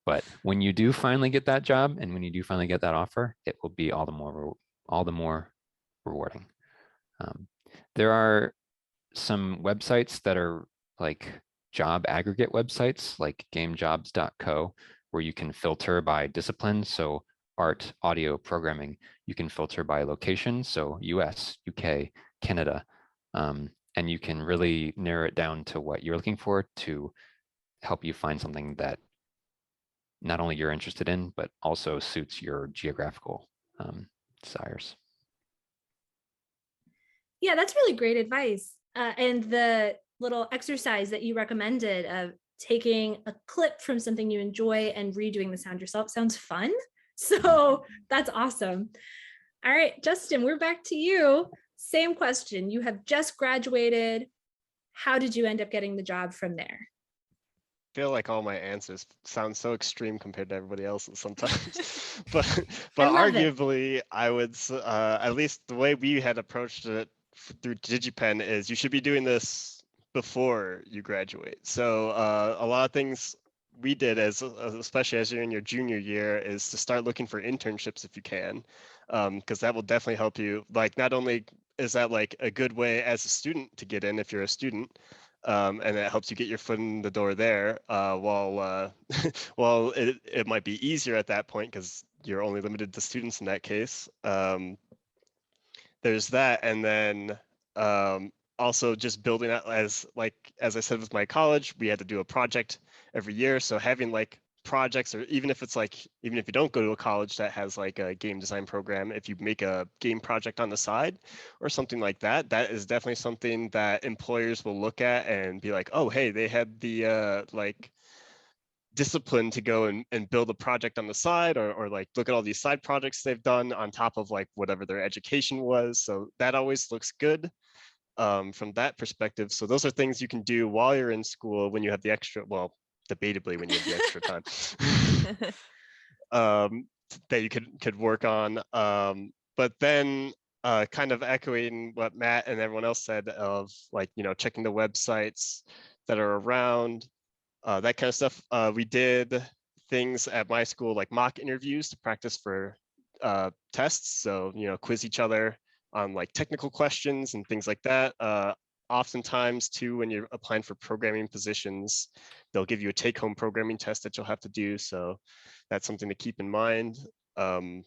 Speaker 4: But when you do finally get that job and when you do finally get that offer, it will be all the more rewarding. There are some websites that are like job aggregate websites like gamejobs.co where you can filter by discipline. So art, audio, programming. You can filter by location. So US, UK, Canada. And you can really narrow it down to what you're looking for to help you find something that not only you're interested in, but also suits your geographical desires.
Speaker 1: Yeah, that's really great advice. And the little exercise that you recommended of taking a clip from something you enjoy and redoing the sound yourself sounds fun. So that's awesome. All right, Justin, we're back to you. Same question. You have just graduated. How did you end up getting the job from there?
Speaker 5: I feel like all my answers sound so extreme compared to everybody else's sometimes, but arguably, I would at least the way we had approached it through DigiPen is you should be doing this before you graduate. So a lot of things we did especially as you're in your junior year is to start looking for internships if you can, because that will definitely help you. Like not only is that like a good way as a student to get in if you're a student, and it helps you get your foot in the door there, while it might be easier at that point because you're only limited to students in that case. There's that, and then also just building out as I said with my college, we had to do a project every year. So having like projects, or even if you don't go to a college that has like a game design program, if you make a game project on the side or something like that, that is definitely something that employers will look at and be like, oh, hey, they had the discipline to go and build a project on the side, or like look at all these side projects they've done on top of like whatever their education was. So that always looks good from that perspective. So those are things you can do while you're in school when you have the extra, well, debatably when you have the extra time that you could work on. But then kind of echoing what Matt and everyone else said of like, checking the websites that are around, that kind of stuff. We did things at my school like mock interviews to practice for tests. So, quiz each other on like technical questions and things like that. Oftentimes too, when you're applying for programming positions, they'll give you a take-home programming test that you'll have to do. So that's something to keep in mind. I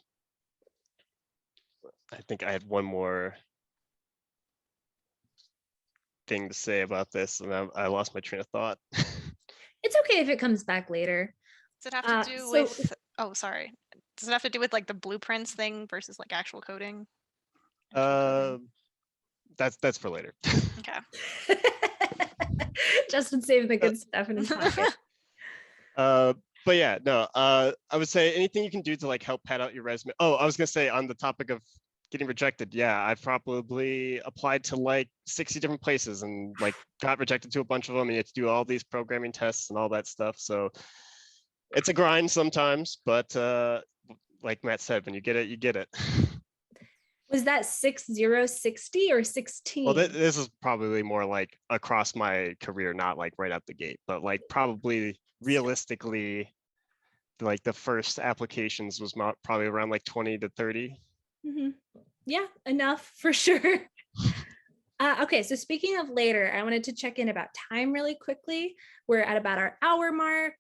Speaker 5: think I had one more thing to say about this, and I lost my train of thought.
Speaker 1: It's okay if it comes back later.
Speaker 2: Does it have to do with, oh, sorry. Does it have to do with like the blueprints thing versus like actual coding?
Speaker 5: That's for later.
Speaker 2: Okay.
Speaker 1: Justin saved the good stuff in his pocket.
Speaker 5: But yeah, no, I would say anything you can do to like help pad out your resume. Oh, I was gonna say on the topic of getting rejected. Yeah, I've probably applied to like 60 different places and like got rejected to a bunch of them, and you have to do all these programming tests and all that stuff. So it's a grind sometimes, but like Matt said, when you get it, you get it.
Speaker 1: Was that 6060 or 16?
Speaker 5: Well, this is probably more like across my career, not like right out the gate, but like probably realistically, like the first applications was probably around like 20 to 30.
Speaker 1: Mm-hmm. Yeah, enough for sure. Okay, so speaking of later, I wanted to check in about time really quickly. We're at about our hour mark,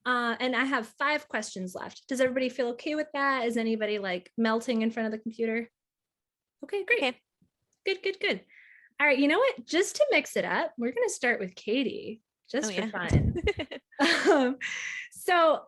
Speaker 1: and I have 5 questions left. Does everybody feel okay with that? Is anybody like melting in front of the computer? Okay, great. Okay. Good. All right, you know what? Just to mix it up, we're going to start with Katie, just for fun. So,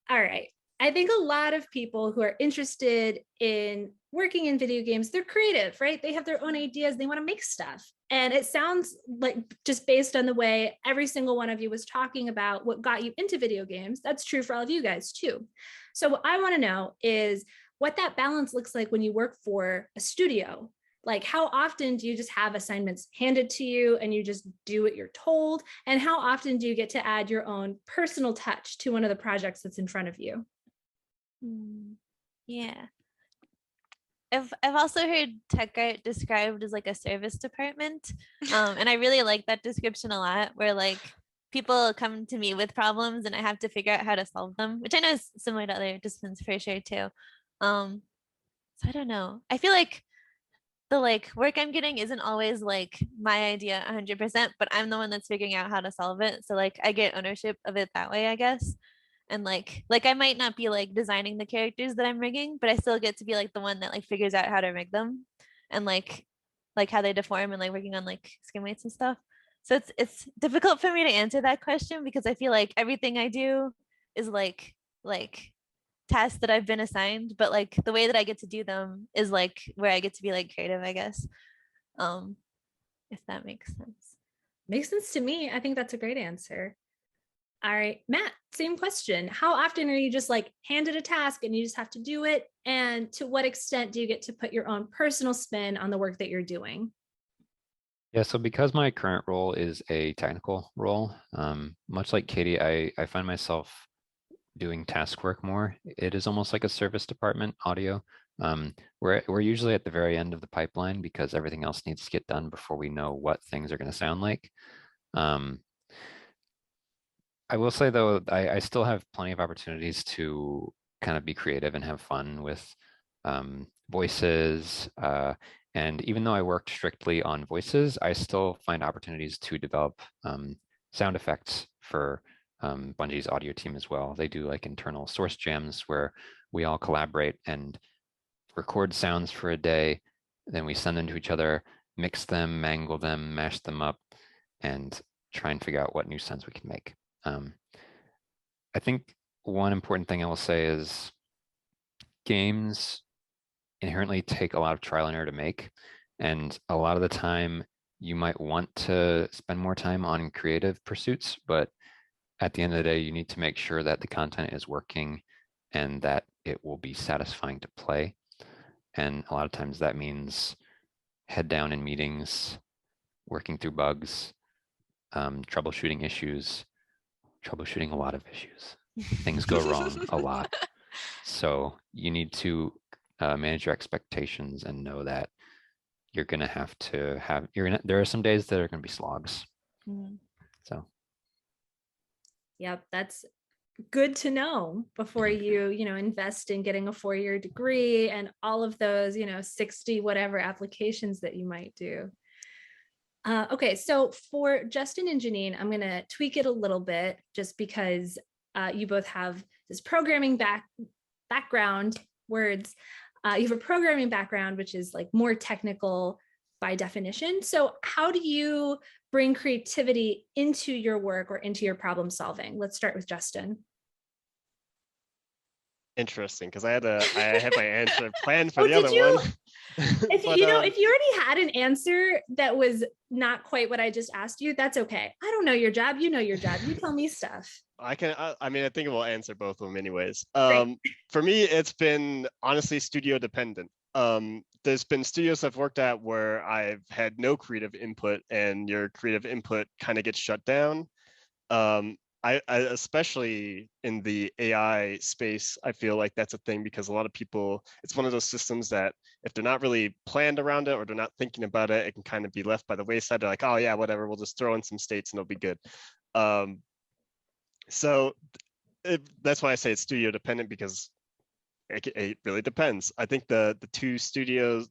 Speaker 1: all right. I think a lot of people who are interested in working in video games, they're creative, right? They have their own ideas. They want to make stuff. And it sounds like, just based on the way every single one of you was talking about what got you into video games, that's true for all of you guys too. So what I want to know is what that balance looks like when you work for a studio. Like, how often do you just have assignments handed to you and you just do what you're told? And how often do you get to add your own personal touch to one of the projects that's in front of you?
Speaker 3: Yeah. I've also heard tech art described as like a service department. And I really like that description a lot, where like people come to me with problems and I have to figure out how to solve them, which I know is similar to other disciplines for sure too. So I don't know. I feel like the work I'm getting isn't always my idea 100%, but I'm the one that's figuring out how to solve it. So I get ownership of it that way, I guess. And I might not be designing the characters that I'm rigging, but I still get to be the one that figures out how to rig them and how they deform and working on skin weights and stuff. So it's difficult for me to answer that question because I feel like everything I do is like tasks that I've been assigned, but the way that I get to do them is where I get to be creative, I guess. If that makes sense.
Speaker 1: Makes sense to me. I think that's a great answer. All right, Matt, same question. How often are you just handed a task and you just have to do it? And to what extent do you get to put your own personal spin on the work that you're doing?
Speaker 4: Yeah, so because my current role is a technical role, much like Katie, I find myself doing task work more. It is almost like a service department audio. We're usually at the very end of the pipeline because everything else needs to get done before we know what things are going to sound like. I will say though, I still have plenty of opportunities to kind of be creative and have fun with voices. And even though I worked strictly on voices, I still find opportunities to develop sound effects for Bungie's audio team as well. They do internal source jams where we all collaborate and record sounds for a day. Then we send them to each other, mix them, mangle them, mash them up, and try and figure out what new sounds we can make. I think one important thing I will say is games inherently take a lot of trial and error to make. And a lot of the time you might want to spend more time on creative pursuits, but at the end of the day, you need to make sure that the content is working and that it will be satisfying to play. And a lot of times that means head down in meetings, working through bugs, troubleshooting issues, troubleshooting a lot of issues. Things go wrong a lot. So you need to manage your expectations and know that you're going to have to have, there are some days that are going to be slogs. So.
Speaker 1: Yep, that's good to know before you invest in getting a 4-year degree and all of those 60 whatever applications that you might do. Okay, so for Justin and Janine, I'm going to tweak it a little bit just because you both have this programming background words. You have a programming background, which is more technical by definition. So how do you bring creativity into your work or into your problem solving? Let's start with Justin.
Speaker 5: Interesting, because I had my answer planned for the
Speaker 1: did
Speaker 5: other
Speaker 1: you?
Speaker 5: one.
Speaker 1: If
Speaker 5: But,
Speaker 1: if you already had an answer that was not quite what I just asked you, that's okay. I don't know your job. You know your job. You tell me stuff.
Speaker 5: I think we'll answer both of them anyways.
Speaker 1: Great.
Speaker 5: For me, it's been honestly studio dependent. There's been studios I've worked at where I've had no creative input and your creative input kind of gets shut down. I especially in the AI space, I feel like that's a thing because a lot of people, it's one of those systems that if they're not really planned around it or they're not thinking about it, it can kind of be left by the wayside. They're like, oh yeah, whatever, we'll just throw in some states and it'll be good. So that's why I say it's studio dependent because it really depends. I think there's two studios,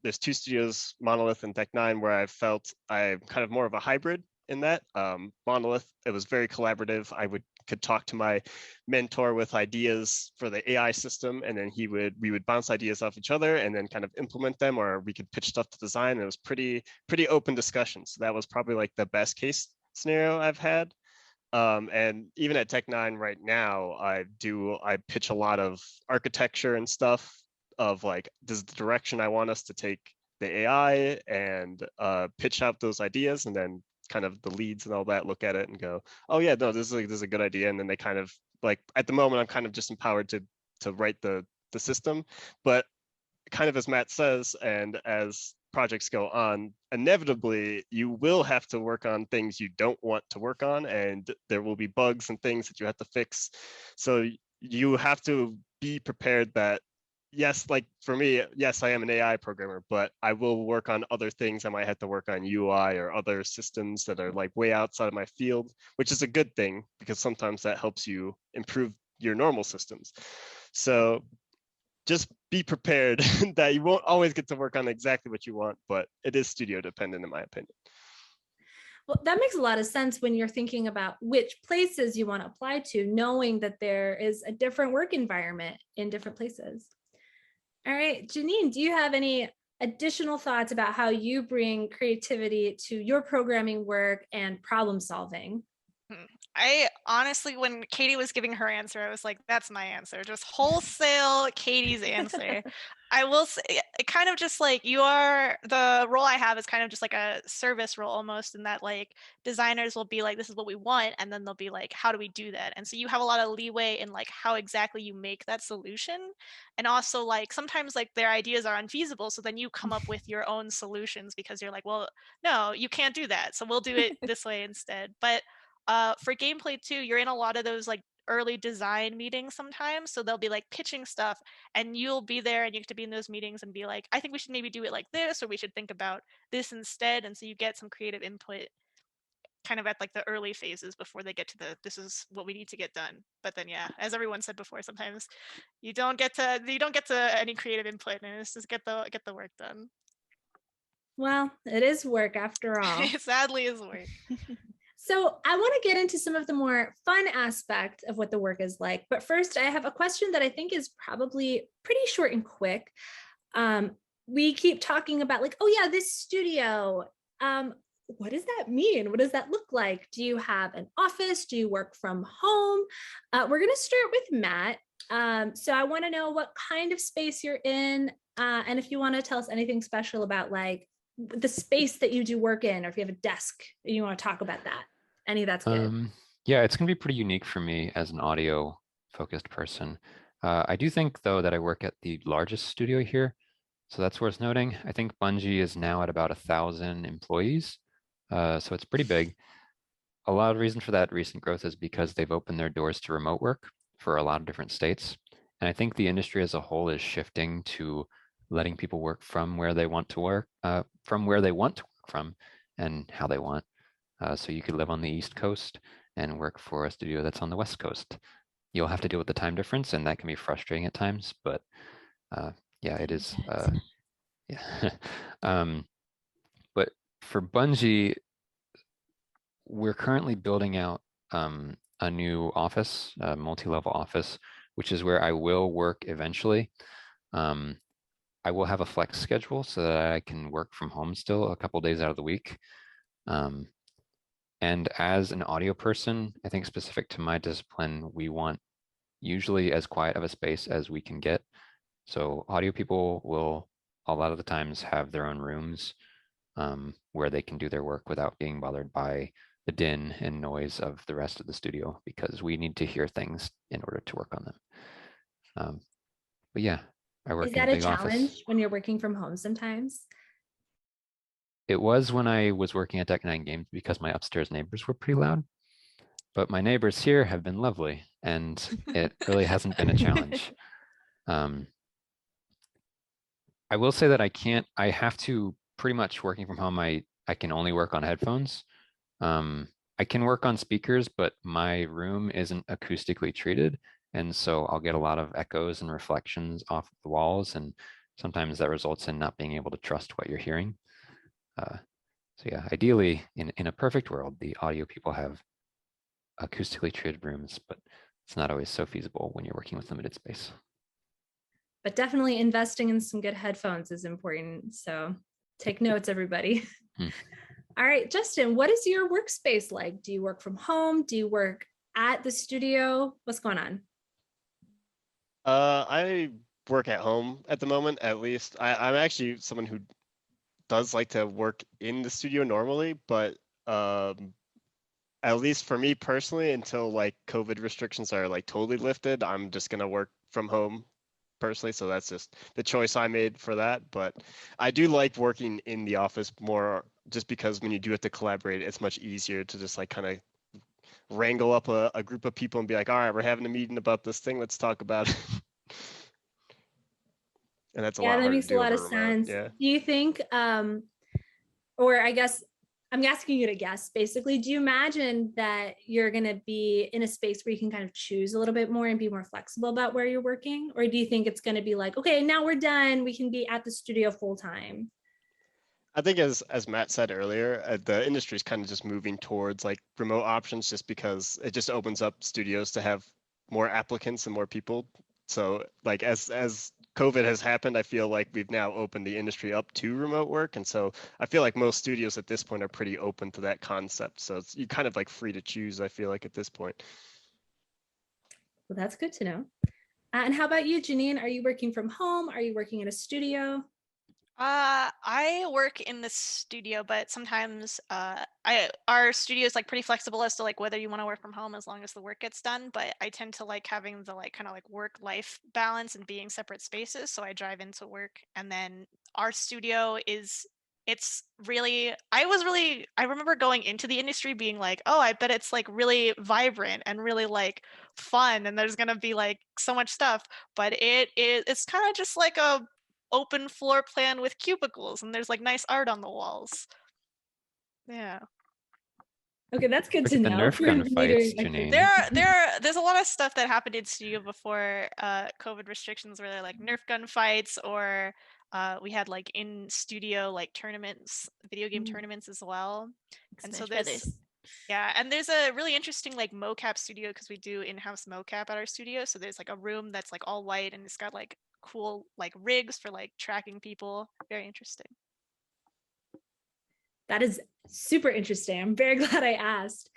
Speaker 5: Monolith and Tech9, where I felt I'm kind of more of a hybrid in that. Monolith, it was very collaborative. I could talk to my mentor with ideas for the AI system, and then we would bounce ideas off each other and then kind of implement them, or we could pitch stuff to design. And it was pretty open discussion. So that was probably the best case scenario I've had. And even at Tech9 right now, I pitch a lot of architecture and stuff of this is the direction I want us to take the AI, and pitch out those ideas, and then kind of the leads and all that look at it and go, oh yeah, no, this is a good idea. And then they kind of at the moment, I'm kind of just empowered to write the system, but kind of as Matt says, and as projects go on, inevitably you will have to work on things you don't want to work on, and there will be bugs and things that you have to fix. So you have to be prepared that yes, like for me, yes, I am an AI programmer, but I will work on other things. I might have to work on UI or other systems that are like way outside of my field, which is a good thing because sometimes that helps you improve your normal systems. So just be prepared that you won't always get to work on exactly what you want, but it is studio dependent in my opinion.
Speaker 1: Well, that makes a lot of sense when you're thinking about which places you want to apply to, knowing that there is a different work environment in different places. All right, Janine, do you have any additional thoughts about how you bring creativity to your programming work and problem solving?
Speaker 2: I honestly, when Katie was giving her answer, I was like, that's my answer. Just wholesale Katie's answer. I will say, it kind of just like the role I have is kind of just like a service role almost, in that like designers will be like, this is what we want. And then they'll be like, how do we do that? And so you have a lot of leeway in like how exactly you make that solution. And also like sometimes like their ideas are unfeasible. So then you come up with your own solutions because you're like, well, no, you can't do that. So we'll do it this way instead. But for gameplay too, you're in a lot of those like early design meetings sometimes. So they'll be like pitching stuff and you'll be there and you have to be in those meetings and be like, I think we should maybe do it like this, or we should think about this instead. And so you get some creative input kind of at like the early phases before they get to this is what we need to get done. But then yeah, as everyone said before, sometimes you don't get to any creative input and it's just get the work done.
Speaker 1: Well, it is work after all.
Speaker 2: It sadly is work.
Speaker 1: So I want to get into some of the more fun aspect of what the work is like. But first, I have a question that I think is probably pretty short and quick. We keep talking about like, oh yeah, this studio. What does that mean? What does that look like? Do you have an office? Do you work from home? We're going to start with Matt. So I want to know what kind of space you're in. And if you want to tell us anything special about like the space that you do work in, or if you have a desk and you want to talk about that. Any of that's good.
Speaker 4: Yeah, it's going to be pretty unique for me as an audio focused person. I do think though that I work at the largest studio here. So that's worth noting. I think Bungie is now at about 1,000 employees. So it's pretty big. A lot of reason for that recent growth is because they've opened their doors to remote work for a lot of different states. And I think the industry as a whole is shifting to letting people work from where they want to work, from and how they want. So you could live on the East Coast and work for a studio that's on the West Coast. You'll have to deal with the time difference, and that can be frustrating at times, but yeah, it is. Yeah. But for Bungie, we're currently building out a new office, a multi-level office, which is where I will work eventually. I will have a flex schedule so that I can work from home still a couple days out of the week. And as an audio person, I think specific to my discipline, we want usually as quiet of a space as we can get. So audio people will a lot of the times have their own rooms where they can do their work without being bothered by the din and noise of the rest of the studio, because we need to hear things in order to work on them. But yeah, I work in a big office. Is that a challenge
Speaker 1: when you're working from home sometimes?
Speaker 4: It was when I was working at Deck 9 Games because my upstairs neighbors were pretty loud. But my neighbors here have been lovely, and it really hasn't been a challenge. I will say that I have to pretty much working from home, I can only work on headphones. I can work on speakers, but my room isn't acoustically treated. And so I'll get a lot of echoes and reflections off the walls. And sometimes that results in not being able to trust what you're hearing. So yeah, ideally in a perfect world, the audio people have acoustically treated rooms, but it's not always so feasible when you're working with limited space.
Speaker 1: But definitely investing in some good headphones is important. So take notes, everybody. All right, Justin, what is your workspace like? Do you work from home? Do you work at the studio? What's going on?
Speaker 5: I work at home at the moment, at least. I'm actually someone who does like to work in the studio normally, but at least for me personally, until like COVID restrictions are like totally lifted, I'm just gonna work from home personally. So that's just the choice I made for that. But I do like working in the office more, just because when you do have to collaborate, it's much easier to just like kind of wrangle up a group of people and be like, all right, we're having a meeting about this thing, let's talk about it. and that's a
Speaker 1: Yeah,
Speaker 5: lot
Speaker 1: that
Speaker 5: harder to
Speaker 1: makes a
Speaker 5: do
Speaker 1: lot
Speaker 5: over
Speaker 1: of
Speaker 5: remote.
Speaker 1: sense.
Speaker 5: Yeah.
Speaker 1: Do you think, or I guess I'm asking you to guess, basically, do you imagine that you're going to be in a space where you can kind of choose a little bit more and be more flexible about where you're working? Or do you think it's going to be like, okay, now we're done, we can be at the studio full time?
Speaker 5: I think as Matt said earlier, the industry is kind of just moving towards like remote options just because it just opens up studios to have more applicants and more people. So like as COVID has happened, I feel like we've now opened the industry up to remote work. And so I feel like most studios at this point are pretty open to that concept. So you're kind of like free to choose, I feel like at this point.
Speaker 1: Well, that's good to know. And how about you, Janine? Are you working from home? Are you working in a studio?
Speaker 2: I work in the studio, but sometimes our studio is like pretty flexible as to like whether you want to work from home as long as the work gets done. But I tend to like having the like kind of like work-life balance and being separate spaces. So I drive into work, and then our studio is it's really I remember going into the industry being like, oh, I bet it's like really vibrant and really like fun, and there's gonna be like so much stuff. But it's kind of just like a open floor plan with cubicles, and there's like nice art on the walls. Yeah.
Speaker 1: Okay, that's good
Speaker 4: Look
Speaker 1: to
Speaker 4: at the
Speaker 1: know.
Speaker 4: Nerf
Speaker 1: for
Speaker 4: gun fights,
Speaker 1: metering
Speaker 4: Janine.
Speaker 2: There's a lot of stuff that happened in studio before COVID restrictions, where they're like Nerf gun fights, or we had like in studio like tournaments, video game tournaments as well. And so
Speaker 3: Smash
Speaker 2: there's
Speaker 3: Brothers.
Speaker 2: yeah, and there's a really interesting like mocap studio because we do in-house mocap at our studio. So there's like a room that's like all white and it's got like cool like rigs for like tracking people. Very interesting.
Speaker 1: That is super interesting. I'm very glad I asked.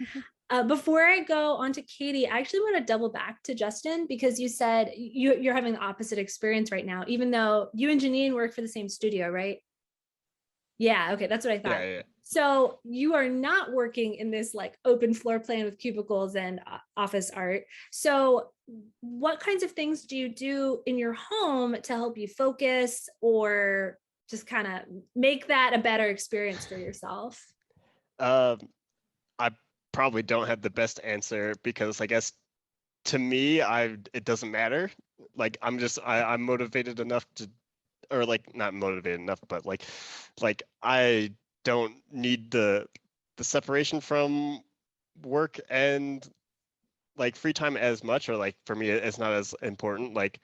Speaker 1: Before I go on to Katie, I actually want to double back to Justin because you said you're having the opposite experience right now, even though you and Janine work for the same studio, right? Yeah, okay, that's what I thought.
Speaker 5: Yeah.
Speaker 1: So you are not working in this like open floor plan with cubicles and office art. So what kinds of things do you do in your home to help you focus or just kind of make that a better experience for yourself?
Speaker 5: I probably don't have the best answer because I guess to me, it doesn't matter. Like I'm motivated enough to, or like not motivated enough, but like I don't need the separation from work and like free time as much, or like for me it's not as important. Like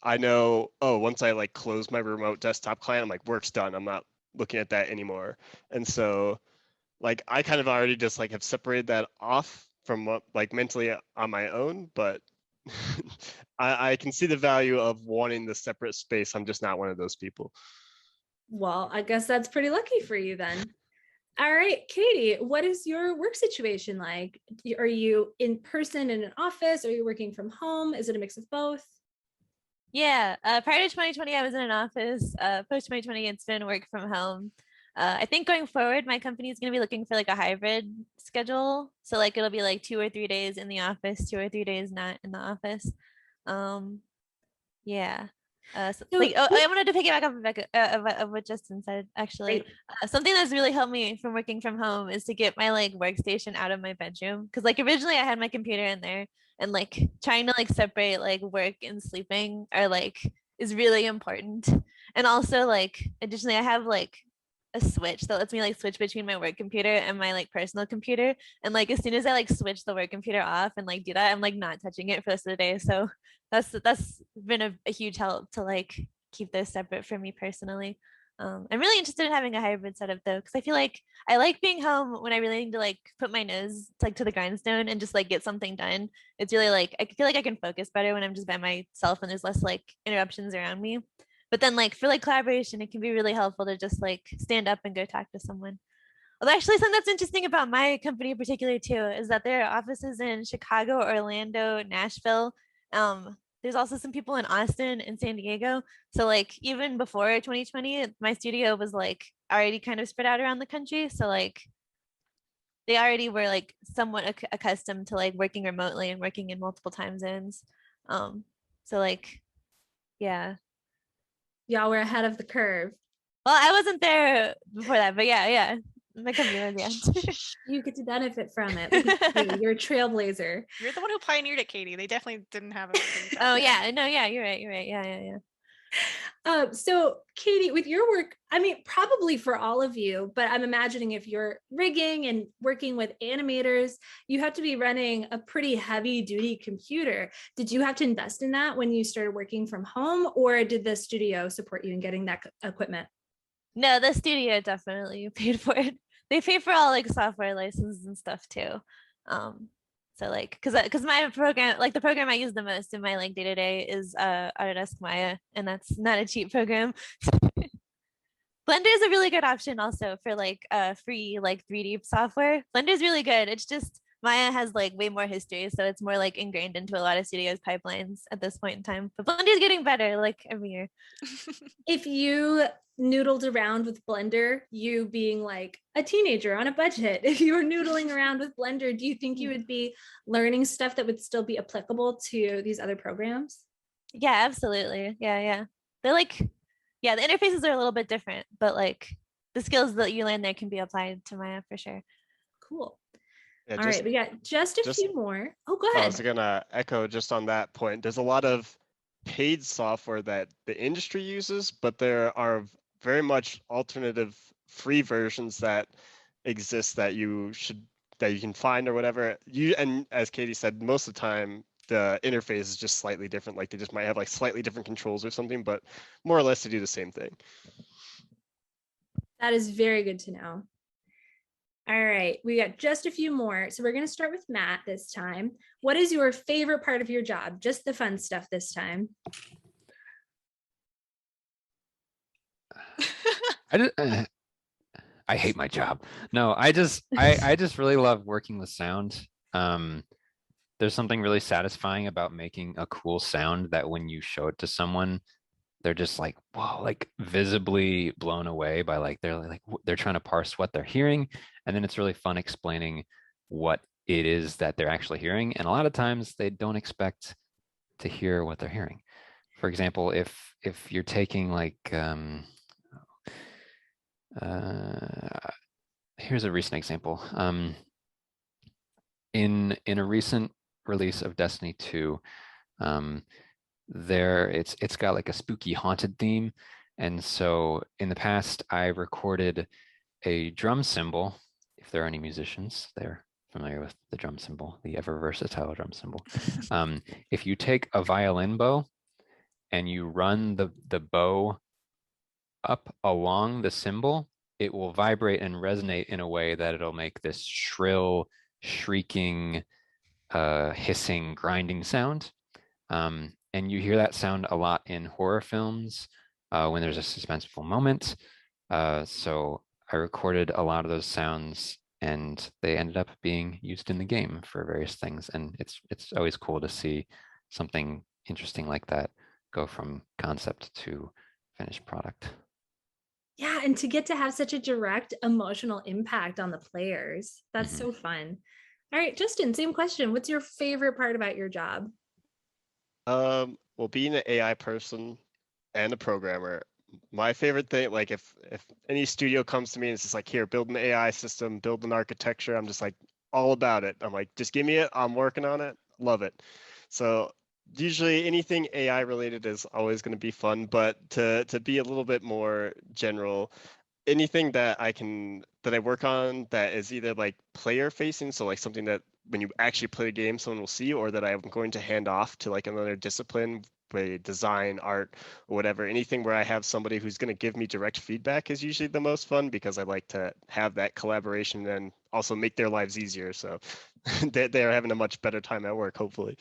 Speaker 5: I know, oh, once I like close my remote desktop client, I'm like, work's done, I'm not looking at that anymore. And so like I kind of already just like have separated that off from what like mentally on my own, but I can see the value of wanting the separate space. I'm just not one of those people.
Speaker 1: Well, I guess that's pretty lucky for you then. All right, Katie, what is your work situation like? Are you in person in an office? Are you working from home? Is it a mix of both?
Speaker 3: Yeah, prior to 2020, I was in an office. Post 2020, it's been work from home. I think going forward, my company is going to be looking for like a hybrid schedule. So like it'll be like 2 or 3 days in the office, 2 or 3 days not in the office. Yeah. I wanted to piggyback off of what Justin said, actually. Something that's really helped me from working from home is to get my like workstation out of my bedroom. Because like originally I had my computer in there, and like trying to like separate like work and sleeping are like is really important. And also like additionally, I have like a switch that lets me like switch between my work computer and my like personal computer. And like as soon as I like switch the work computer off and like do that, I'm like not touching it for the rest of the day. So that's been a huge help to like keep those separate for me personally. I'm really interested in having a hybrid setup though, because I feel like I like being home when I really need to like put my nose like to the grindstone and just like get something done. It's really like I feel like I can focus better when I'm just by myself and there's less like interruptions around me. But then like for like collaboration, it can be really helpful to just like stand up and go talk to someone. Although actually something that's interesting about my company in particular too is that there are offices in Chicago, Orlando, Nashville. There's also some people in Austin and San Diego. So like even before 2020, my studio was like already kind of spread out around the country. So like they already were like somewhat accustomed to like working remotely and working in multiple time zones. So like, yeah.
Speaker 1: Y'all were ahead of the curve.
Speaker 3: Well, I wasn't there before that, but yeah. My company was, yeah.
Speaker 1: You get to benefit from it. Look at you. You're a trailblazer.
Speaker 2: You're the one who pioneered it, Katie. They definitely didn't have it.
Speaker 3: Oh yeah, no, yeah, you're right. Yeah.
Speaker 1: So Katie, with your work, I mean, probably for all of you, but I'm imagining if you're rigging and working with animators, you have to be running a pretty heavy duty computer. Did you have to invest in that when you started working from home, or did the studio support you in getting that equipment?
Speaker 3: No, the studio definitely paid for it. They pay for all like software licenses and stuff too. So like, cause my program, like the program I use the most in my like day to day is Autodesk Maya, and that's not a cheap program. Blender is a really good option also for like free like 3D software. Blender is really good. It's just Maya has like way more history, so it's more like ingrained into a lot of studios' pipelines at this point in time. But Blender is getting better like every year.
Speaker 1: If you noodled around with Blender, you being like a teenager on a budget, if you were noodling around with Blender, do you think you would be learning stuff that would still be applicable to these other programs?
Speaker 3: Yeah, absolutely. Yeah. They're like, yeah, the interfaces are a little bit different, but like the skills that you learn there can be applied to Maya for sure.
Speaker 1: Cool.
Speaker 5: Yeah,
Speaker 1: All right, we got just a few more. Oh, go
Speaker 5: I
Speaker 1: ahead.
Speaker 5: was gonna echo just on that point. There's a lot of paid software that the industry uses, but there are very much alternative free versions that exist that you can find or whatever. And as Katie said, most of the time the interface is just slightly different. Like they just might have like slightly different controls or something, but more or less to do the same thing.
Speaker 1: That is very good to know. All right, we got just a few more. So we're going to start with Matt this time. What is your favorite part of your job? Just the fun stuff this time.
Speaker 4: I hate my job. No, I just really love working with sound. There's something really satisfying about making a cool sound that when you show it to someone, they're just like, whoa, like visibly blown away by like they're trying to parse what they're hearing. And then it's really fun explaining what it is that they're actually hearing. And a lot of times they don't expect to hear what they're hearing. For example, if you're taking like here's a recent example. In a recent release of Destiny 2, it's got like a spooky haunted theme. And so in the past, I recorded a drum cymbal. If there are any musicians, they're familiar with the drum cymbal, the ever versatile drum cymbal. If you take a violin bow and you run the bow up along the cymbal, it will vibrate and resonate in a way that it'll make this shrill, shrieking, hissing, grinding sound. And you hear that sound a lot in horror films when there's a suspenseful moment. So I recorded a lot of those sounds, and they ended up being used in the game for various things. And it's always cool to see something interesting like that go from concept to finished product.
Speaker 1: Yeah, and to get to have such a direct emotional impact on the players. That's so fun. All right, Justin, same question. What's your favorite part about your job?
Speaker 5: Well, being an AI person and a programmer, my favorite thing, like if any studio comes to me and it's just like, here, build an AI system, build an architecture, I'm just like all about it. I'm like, just give me it. I'm working on it. Love it. So usually anything AI related is always going to be fun, but to be a little bit more general, anything that I work on that is either like player facing, so like something that when you actually play the game someone will see, or that I'm going to hand off to like another discipline, way design, art, or whatever, anything where I have somebody who's going to give me direct feedback is usually the most fun, because I like to have that collaboration and also make their lives easier, so they're having a much better time at work, hopefully.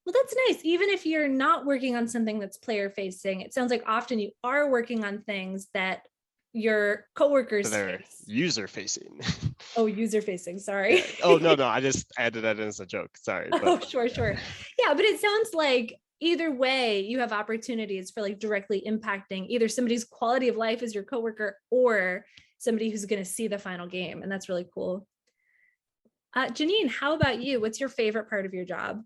Speaker 1: Well, that's nice. Even if you're not working on something that's player facing, it sounds like often you are working on things that your coworkers
Speaker 5: They're
Speaker 1: face.
Speaker 5: user facing.
Speaker 1: Oh, user facing. Sorry.
Speaker 5: Yeah. Oh, no, I just added that in as a joke. Sorry. But...
Speaker 1: Oh, sure. Yeah, but it sounds like either way, you have opportunities for like directly impacting either somebody's quality of life as your coworker or somebody who's going to see the final game. And that's really cool. Janine, how about you? What's your favorite part of your job?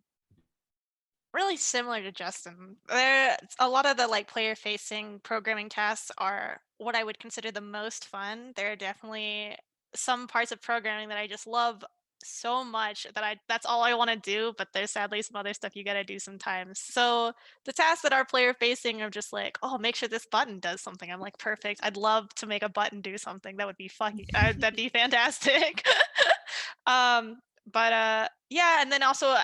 Speaker 2: Really similar to Justin. There, a lot of the like player-facing programming tasks are what I would consider the most fun. There are definitely some parts of programming that I just love so much that that's all I want to do, but there's sadly some other stuff you got to do sometimes. So the tasks that are player facing are just like, oh, make sure this button does something. I'm like, perfect. I'd love to make a button do something. That would be that'd be fantastic. Yeah, and then also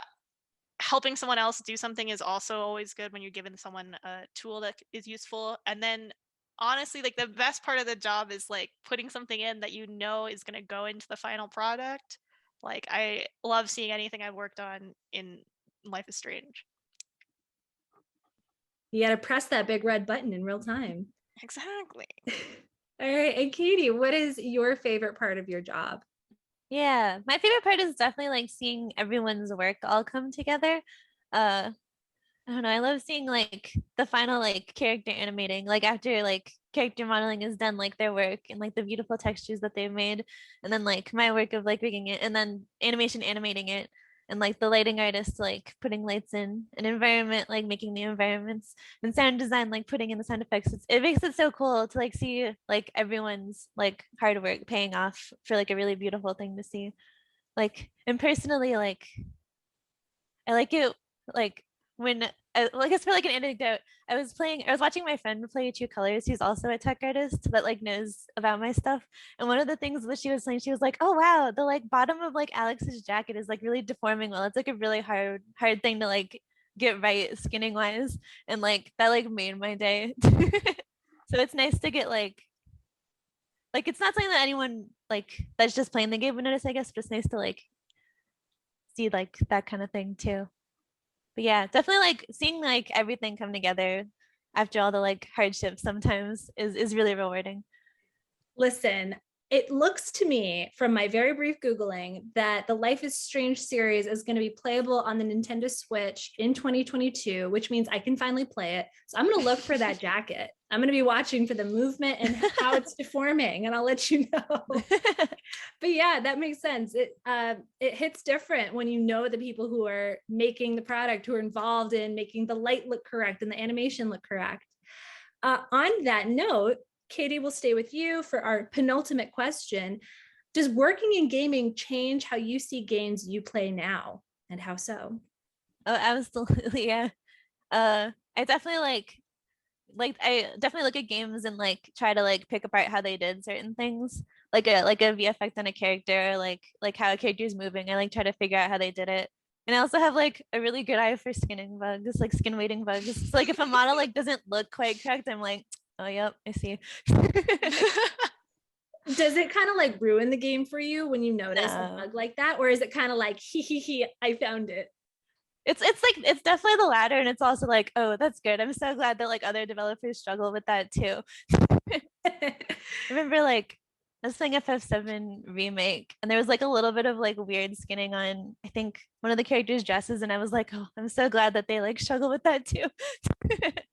Speaker 2: helping someone else do something is also always good when you're giving someone a tool that is useful. And then honestly, like the best part of the job is like putting something in that you know is going to go into the final product. Like I love seeing anything I've worked on in Life is Strange.
Speaker 1: You got to press that big red button in real time.
Speaker 2: Exactly.
Speaker 1: All right. And Katie, what is your favorite part of your job?
Speaker 3: Yeah, my favorite part is definitely like seeing everyone's work all come together. I don't know, I love seeing like the final like character animating, like after like character modeling is done, like their work and like the beautiful textures that they've made, and then like my work of like rigging it, and then animation animating it, and like the lighting artist like putting lights in an environment, like making the environments, and sound design like putting in the sound effects. It makes it so cool to like see like everyone's like hard work paying off for like a really beautiful thing to see. Like, and personally, like I like it like when I guess for like an anecdote, I was watching my friend play True Colors, who's also a tech artist that like knows about my stuff. And one of the things that she was saying, she was like, oh wow, the like bottom of like Alex's jacket is like really deforming well. It's like a really hard thing to like get right skinning wise. And like that like made my day. So it's nice to get like it's not something that anyone like that's just playing the game would notice, I guess, but it's nice to like see like that kind of thing too. But yeah, definitely like seeing like everything come together after all the like hardships sometimes is really rewarding.
Speaker 1: Listen, it looks to me from my very brief Googling that the Life is Strange series is going to be playable on the Nintendo Switch in 2022, which means I can finally play it. So I'm going to look for that jacket. I'm going to be watching for the movement and how it's deforming, and I'll let you know. But yeah, that makes sense. It hits different when you know the people who are making the product, who are involved in making the light look correct and the animation look correct. On that note, Katie, will stay with you for our penultimate question. Does working in gaming change how you see games you play now, and how so?
Speaker 3: Oh, absolutely, yeah. I definitely I definitely look at games and like try to like pick apart how they did certain things, like a VFX on a character, like how a character is moving. I like try to figure out how they did it. And I also have like a really good eye for skinning bugs, like skin weighting bugs. So, like if a model like doesn't look quite correct, I'm like, oh yep, I see.
Speaker 1: Does it kind of like ruin the game for you when you notice a
Speaker 3: No.
Speaker 1: bug like that, or is it kind of like he I found it?
Speaker 3: It's like it's definitely the latter, and it's also like, oh, that's good. I'm so glad that like other developers struggle with that too. I remember like I was playing FF7 remake, and there was like a little bit of like weird skinning on I think one of the characters' dresses, and I was like, oh, I'm so glad that they like struggle with that too. It's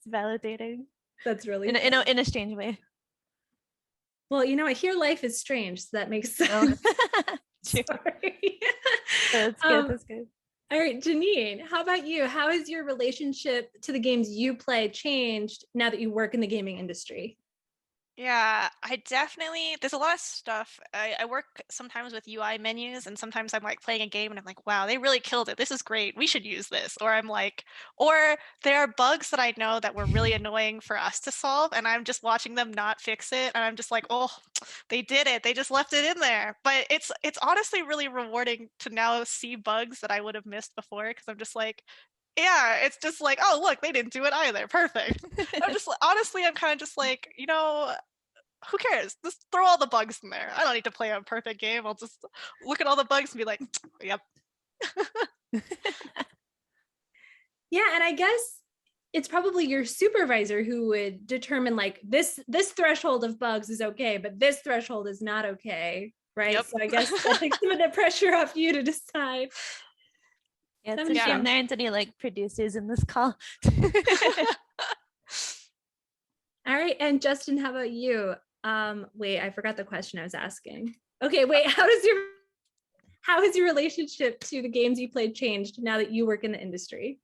Speaker 3: validating.
Speaker 1: That's really
Speaker 3: in a strange way.
Speaker 1: Well, you know, I hear Life is Strange, so that makes sense. Sorry.
Speaker 3: That's good. That's good.
Speaker 1: All right, Janine, how about you? How has your relationship to the games you play changed now that you work in the gaming industry?
Speaker 2: Yeah, there's a lot of stuff. I work sometimes with UI menus, and sometimes I'm like playing a game and I'm like, wow, they really killed it. This is great. We should use this. Or there are bugs that I know that were really annoying for us to solve, and I'm just watching them not fix it. And I'm just like, oh, they did it. They just left it in there. But it's honestly really rewarding to now see bugs that I would have missed before, because I'm just like, yeah, it's just like, oh, look, they didn't do it either. Perfect. Honestly, I'm kind of just like, who cares? Just throw all the bugs in there. I don't need to play a perfect game. I'll just look at all the bugs and be like, yep.
Speaker 1: Yeah, and I guess it's probably your supervisor who would determine like this threshold of bugs is okay, but this threshold is not okay, right?
Speaker 2: Yep.
Speaker 1: So I guess that takes some of the pressure off you to decide.
Speaker 3: Yeah, it's a shame there aren't any like producers in this call.
Speaker 1: All right, and Justin, how about you? Wait, I forgot the question I was asking. Okay, wait, how has your relationship to the games you played changed now that you work in the industry?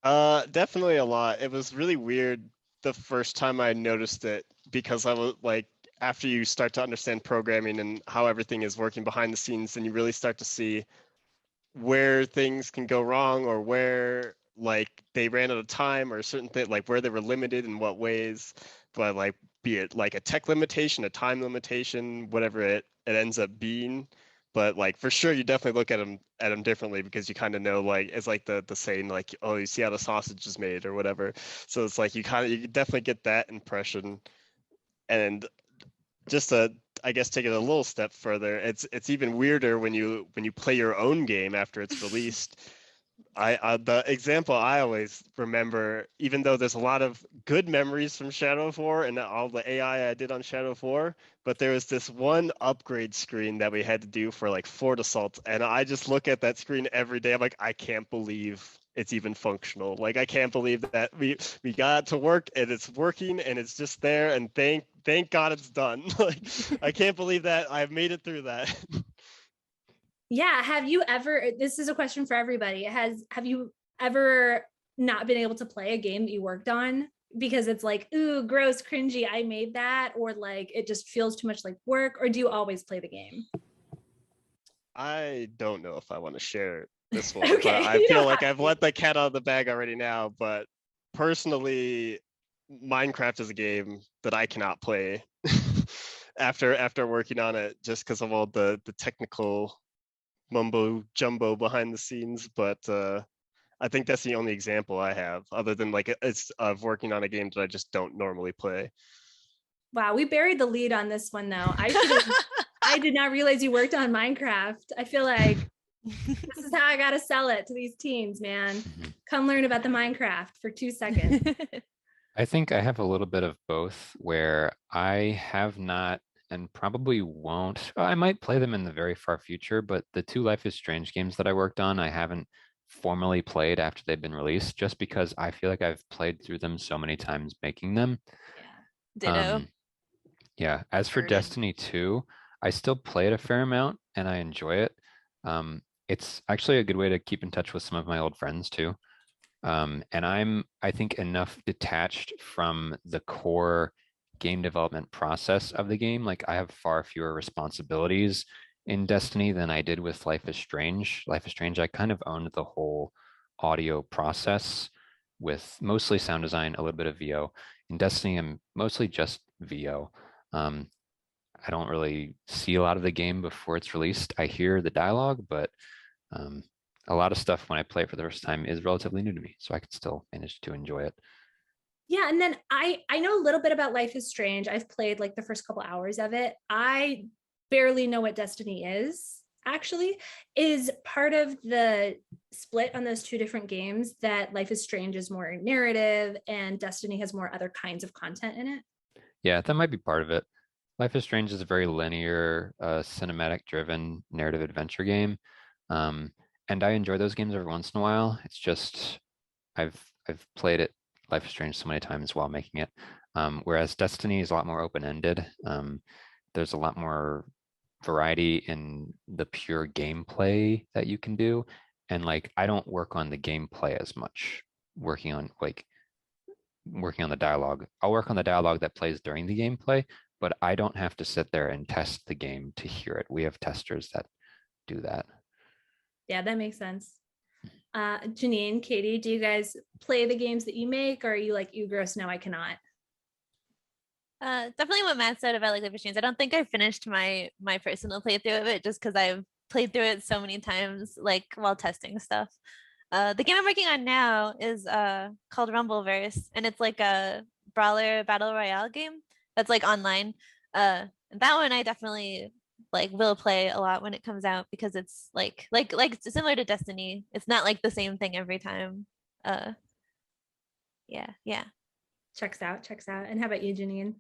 Speaker 5: Definitely a lot. It was really weird the first time I noticed it, because I was like, after you start to understand programming and how everything is working behind the scenes, then you really start to see where things can go wrong, or where like they ran out of time, or certain thing like where they were limited in what ways. But like, be it like a tech limitation, a time limitation, whatever it ends up being. But like, for sure, you definitely look at them differently, because you kind of know, like, it's like the saying, like, oh, you see how the sausage is made or whatever. So it's like you definitely get that impression. And just to, I guess, take it a little step further, it's even weirder when you play your own game after it's released. The example I always remember, even though there's a lot of good memories from Shadow of War and all the AI I did on Shadow of War, but there was this one upgrade screen that we had to do for like Fort Assault, and I just look at that screen every day. I'm like, I can't believe it's even functional. Like, I can't believe that we got it to work, and it's working, and it's just there, and thank God it's done. Like, I can't believe that I've made it through that.
Speaker 1: Yeah. Have you ever, this is a question for everybody. Have you ever not been able to play a game that you worked on because it's like, ooh, gross, cringy, I made that, or like it just feels too much like work? Or do you always play the game?
Speaker 5: I don't know if I want to share this one,
Speaker 1: Okay,
Speaker 5: but I
Speaker 1: you
Speaker 5: feel
Speaker 1: don't
Speaker 5: like
Speaker 1: have
Speaker 5: I've
Speaker 1: to.
Speaker 5: let the cat out of the bag already now. But personally, Minecraft is a game that I cannot play after working on it, just because of all the technical mumbo jumbo behind the scenes. But I think that's the only example I have, other than like it's of working on a game that I just don't normally play.
Speaker 1: Wow, we buried the lead on this one though. I did not realize you worked on Minecraft. I feel like this is how I gotta sell it to these teens, man. Come learn about the Minecraft for 2 seconds.
Speaker 4: I think I have a little bit of both, where I have not and probably won't. I might play them in the very far future, but the two Life is Strange games that I worked on, I haven't formally played after they've been released, just because I feel like I've played through them so many times making them.
Speaker 3: Ditto.
Speaker 4: Yeah, as for
Speaker 3: Burden.
Speaker 4: Destiny 2, I still play it a fair amount and I enjoy it. It's actually a good way to keep in touch with some of my old friends too. And I think, enough detached from the core game development process of the game. Like, I have far fewer responsibilities in Destiny than I did with Life is Strange. Life is Strange, I kind of owned the whole audio process with mostly sound design, a little bit of VO. In Destiny, I'm mostly just VO. Um, I don't really see a lot of the game before it's released. I hear the dialogue, but um, a lot of stuff when I play it for the first time is relatively new to me, so I can still manage to enjoy it.
Speaker 1: Yeah, and then I know a little bit about Life is Strange. I've played like the first couple hours of it. I barely know what Destiny is, actually. Is part of the split on those two different games that Life is Strange is more narrative and Destiny has more other kinds of content in it?
Speaker 4: Yeah, that might be part of it. Life is Strange is a very linear, cinematic-driven narrative adventure game, um, and I enjoy those games every once in a while. It's just I've played it, Life is Strange, so many times while making it. Whereas Destiny is a lot more open-ended. There's a lot more variety in the pure gameplay that you can do, and like, I don't work on the gameplay as much, working on the dialogue. I'll work on the dialogue that plays during the gameplay, but I don't have to sit there and test the game to hear it. We have testers that do that.
Speaker 1: Yeah, that makes sense. Janine, Katie, do you guys play the games that you make, or are you like, you gross, no, I cannot?
Speaker 3: Definitely what Matt said about like Life is Strange. I don't think I finished my personal playthrough of it just because I've played through it so many times, like while testing stuff. The game I'm working on now is called Rumbleverse, and it's like a brawler battle royale game that's like online. And that one I definitely like will play a lot when it comes out, because it's like similar to Destiny. It's not like the same thing every time. Yeah.
Speaker 1: Checks out. And how about you, Janine?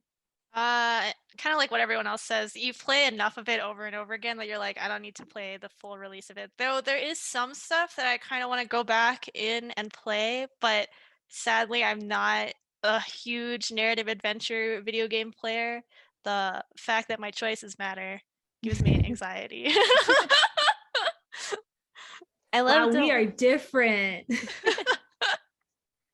Speaker 2: Kind of like what everyone else says. You play enough of it over and over again that you're like, I don't need to play the full release of it. Though there is some stuff that I kind of want to go back in and play, but sadly, I'm not a huge narrative adventure video game player. The fact that my choices matter gives me anxiety.
Speaker 3: I
Speaker 1: Wow,
Speaker 3: love
Speaker 1: we are different.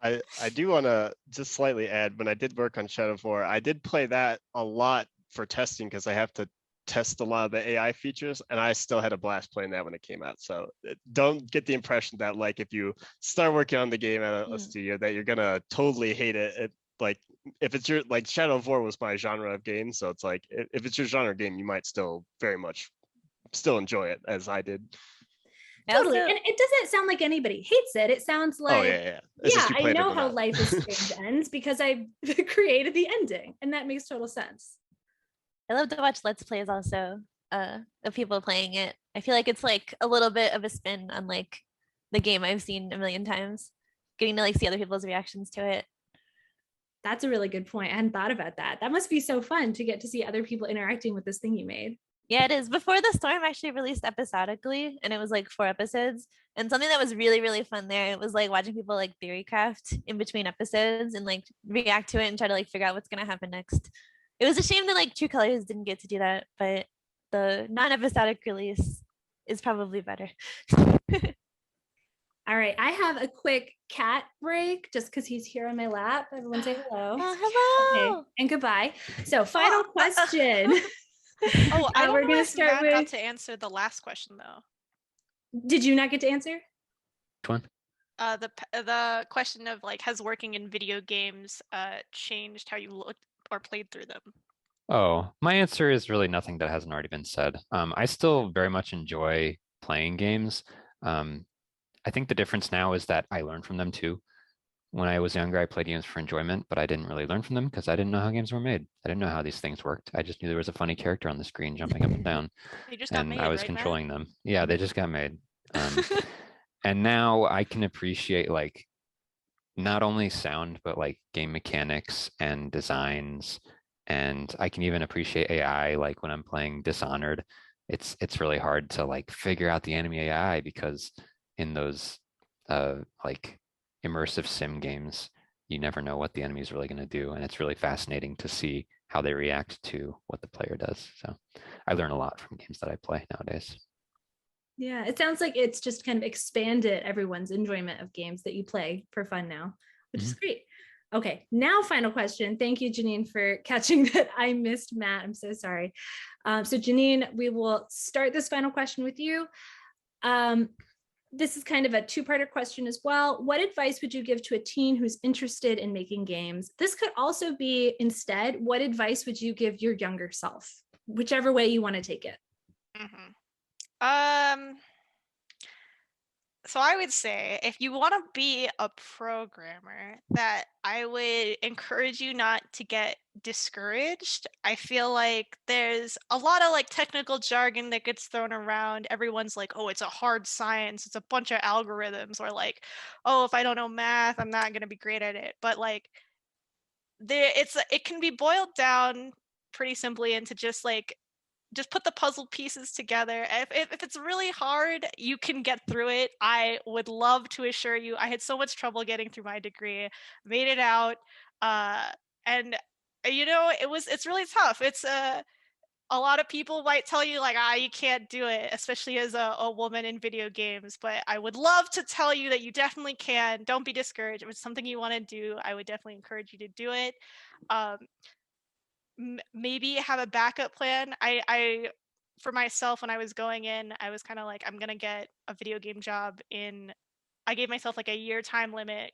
Speaker 5: I do want to just slightly add, when I did work on Shadow of War, I did play that a lot for testing because I have to test a lot of the AI features, and I still had a blast playing that when it came out. So don't get the impression that like if you start working on the game at a studio that you're gonna totally hate it. Like if it's your like Shadow of War was my genre of game, so it's like if it's your genre game, you might still very much still enjoy it as I did.
Speaker 1: Totally. And it doesn't sound like anybody hates it. It sounds like,
Speaker 5: oh yeah. It's just you
Speaker 1: I
Speaker 5: played
Speaker 1: know
Speaker 5: it or
Speaker 1: how
Speaker 5: not.
Speaker 1: Life is Strange ends because I created the ending, and that makes total sense.
Speaker 3: I love to watch Let's Plays also of people playing it. I feel like it's like a little bit of a spin on like the game I've seen a million times. Getting to like see other people's reactions to it.
Speaker 1: That's a really good point. I hadn't thought about that. That must be so fun to get to see other people interacting with this thing you made.
Speaker 3: Yeah, it is. Before the Storm actually released episodically, and it was like 4 episodes. And something that was really, really fun there, it was like watching people like theorycraft in between episodes and like react to it and try to like figure out what's gonna happen next. It was a shame that like True Colors didn't get to do that, but the non-episodic release is probably better.
Speaker 1: All right, I have a quick cat break just because he's here on my lap. Everyone say hello.
Speaker 3: Hello.
Speaker 1: Okay, and goodbye. So final question.
Speaker 2: Oh, I don't
Speaker 1: we're
Speaker 2: know
Speaker 1: gonna
Speaker 2: if
Speaker 1: start
Speaker 2: Matt got
Speaker 1: with.
Speaker 2: to answer the last question though.
Speaker 1: Did you not get to answer?
Speaker 4: Which one?
Speaker 2: The question of like, has working in video games changed how you looked or played through them?
Speaker 4: Oh, my answer is really nothing that hasn't already been said. I still very much enjoy playing games. I think the difference now is that I learn from them too. When I was younger, I played games for enjoyment, but I didn't really learn from them because I didn't know how games were made. I didn't know how these things worked. I just knew there was a funny character on the screen jumping up and down,
Speaker 2: They just got
Speaker 4: and
Speaker 2: made,
Speaker 4: I was
Speaker 2: right,
Speaker 4: controlling them. Yeah, they just got made. And now I can appreciate like not only sound, but like game mechanics and designs. And I can even appreciate AI. Like when I'm playing Dishonored, it's really hard to like figure out the enemy AI because in those like immersive sim games, you never know what the enemy is really going to do. And it's really fascinating to see how they react to what the player does. So I learn a lot from games that I play nowadays.
Speaker 1: Yeah, it sounds like it's just kind of expanded everyone's enjoyment of games that you play for fun now, which is great. Okay, now final question. Thank you, Janine, for catching that I missed Matt. I'm so sorry. So Janine, we will start this final question with you. This is kind of a two-parter question as well. What advice would you give to a teen who's interested in making games? This could also be instead, what advice would you give your younger self? Whichever way you want to take it.
Speaker 2: So I would say if you want to be a programmer, that I would encourage you not to get discouraged. I feel like there's a lot of like technical jargon that gets thrown around. Everyone's like, oh, it's a hard science, it's a bunch of algorithms, or like, oh, if I don't know math, I'm not going to be great at it. But like it can be boiled down pretty simply into just put the puzzle pieces together. If it's really hard, you can get through it. I would love to assure you, I had so much trouble getting through my degree, made it out, and you know, it's really tough. It's a lot of people might tell you like, you can't do it, especially as a woman in video games. But I would love to tell you that you definitely can. Don't be discouraged. If it's something you want to do, I would definitely encourage you to do it. Maybe have a backup plan. I for myself, when I was going in, I was kind of like, I'm gonna get a video game job I gave myself like a 2-year time limit,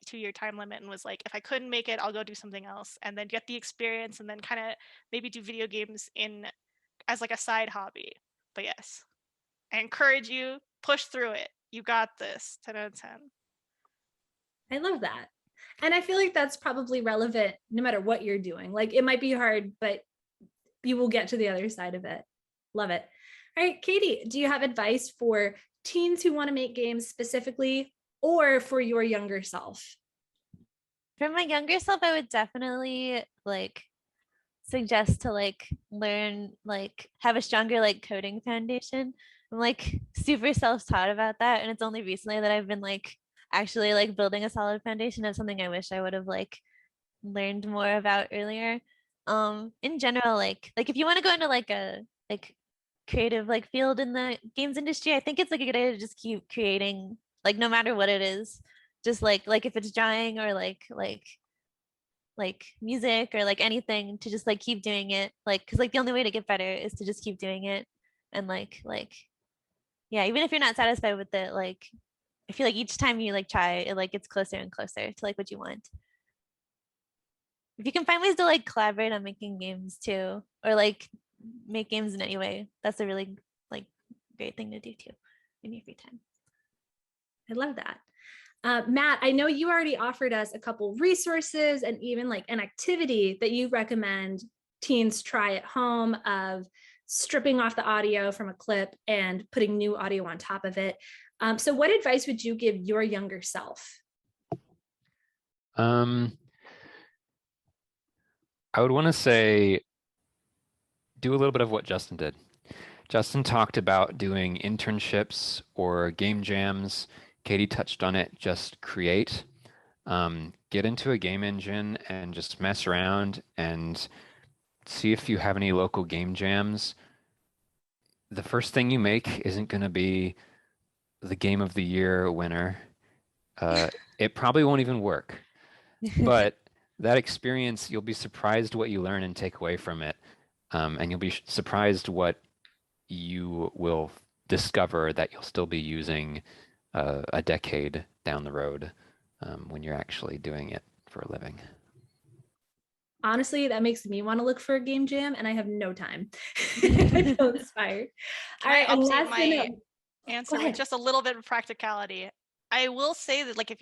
Speaker 2: and was like, if I couldn't make it, I'll go do something else and then get the experience and then kind of maybe do video games as like a side hobby. But yes, I encourage you, push through it. You got this. 10 out of 10.
Speaker 1: I love that. And I feel like that's probably relevant no matter what you're doing. Like it might be hard, but you will get to the other side of it. Love it. All right, Katie, do you have advice for teens who want to make games specifically, or for your younger self?
Speaker 3: For my younger self, I would definitely like suggest to like learn, like have a stronger like coding foundation. I'm like super self-taught about that. And it's only recently that I've been like actually like building a solid foundation of something I wish I would have like learned more about earlier. In general, like if you want to go into like a like creative like field in the games industry, I think it's like a good idea to just keep creating, like no matter what it is. Just like if it's drawing or like like music or like anything to just like keep doing it, like because like the only way to get better is to just keep doing it. And like yeah, even if you're not satisfied with it, like I feel like each time you like try it, like gets closer and closer to like what you want. If you can find ways to like collaborate on making games too, or like make games in any way, that's a really like great thing to do too in your free time.
Speaker 1: I love that. Matt, I know you already offered us a couple resources and even like an activity that you recommend teens try at home of stripping off the audio from a clip and putting new audio on top of it. So what advice would you give your younger self?
Speaker 4: I would want to say do a little bit of what Justin did. Justin talked about doing internships or game jams. Katie touched on it, just create. Get into a game engine and just mess around and see if you have any local game jams. The first thing you make isn't going to be the game of the year winner. It probably won't even work, but that experience, you'll be surprised what you learn and take away from it. And you'll be surprised what you will discover that you'll still be using a decade down the road when you're actually doing it for a living.
Speaker 1: Honestly, that makes me want to look for a game jam, and I have no time. I feel inspired. All right, and last
Speaker 2: my answer with just a little bit of practicality. I will say that like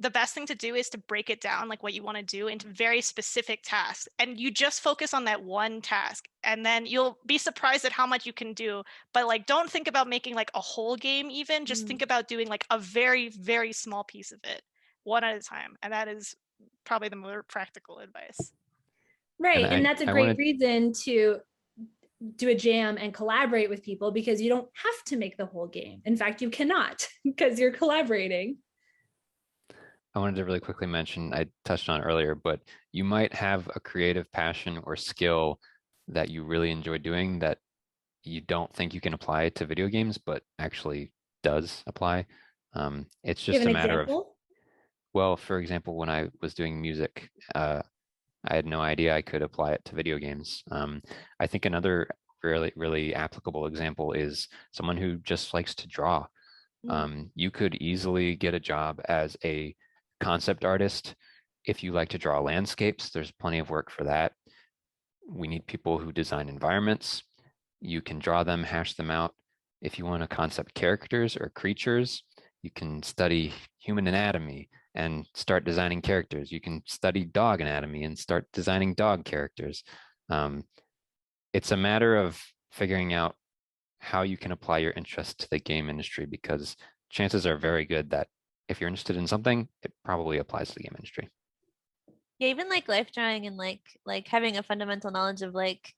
Speaker 2: the best thing to do is to break it down, like what you want to do, into very specific tasks, and you just focus on that one task, and then you'll be surprised at how much you can do. But like, don't think about making like a whole game even, just think about doing like a very, very small piece of it, one at a time. And that is probably the more practical advice.
Speaker 1: Right, and that's a great reason to do a jam and collaborate with people, because you don't have to make the whole game. In fact, you cannot, because you're collaborating.
Speaker 4: I wanted to really quickly mention, I touched on it earlier, but you might have a creative passion or skill that you really enjoy doing that you don't think you can apply to video games, but actually does apply. It's just a matter of, well, for example, when I was doing music, I had no idea I could apply it to video games. I think another really, really applicable example is someone who just likes to draw. You could easily get a job as a concept artist. If you like to draw landscapes, there's plenty of work for that. We need people who design environments. You can draw them, hash them out. If you want to concept characters or creatures, you can study human anatomy and start designing characters. You can study dog anatomy and start designing dog characters. It's a matter of figuring out how you can apply your interest to the game industry, because chances are very good that if you're interested in something, it probably applies to the game industry.
Speaker 3: Yeah, even like life drawing and like having a fundamental knowledge of like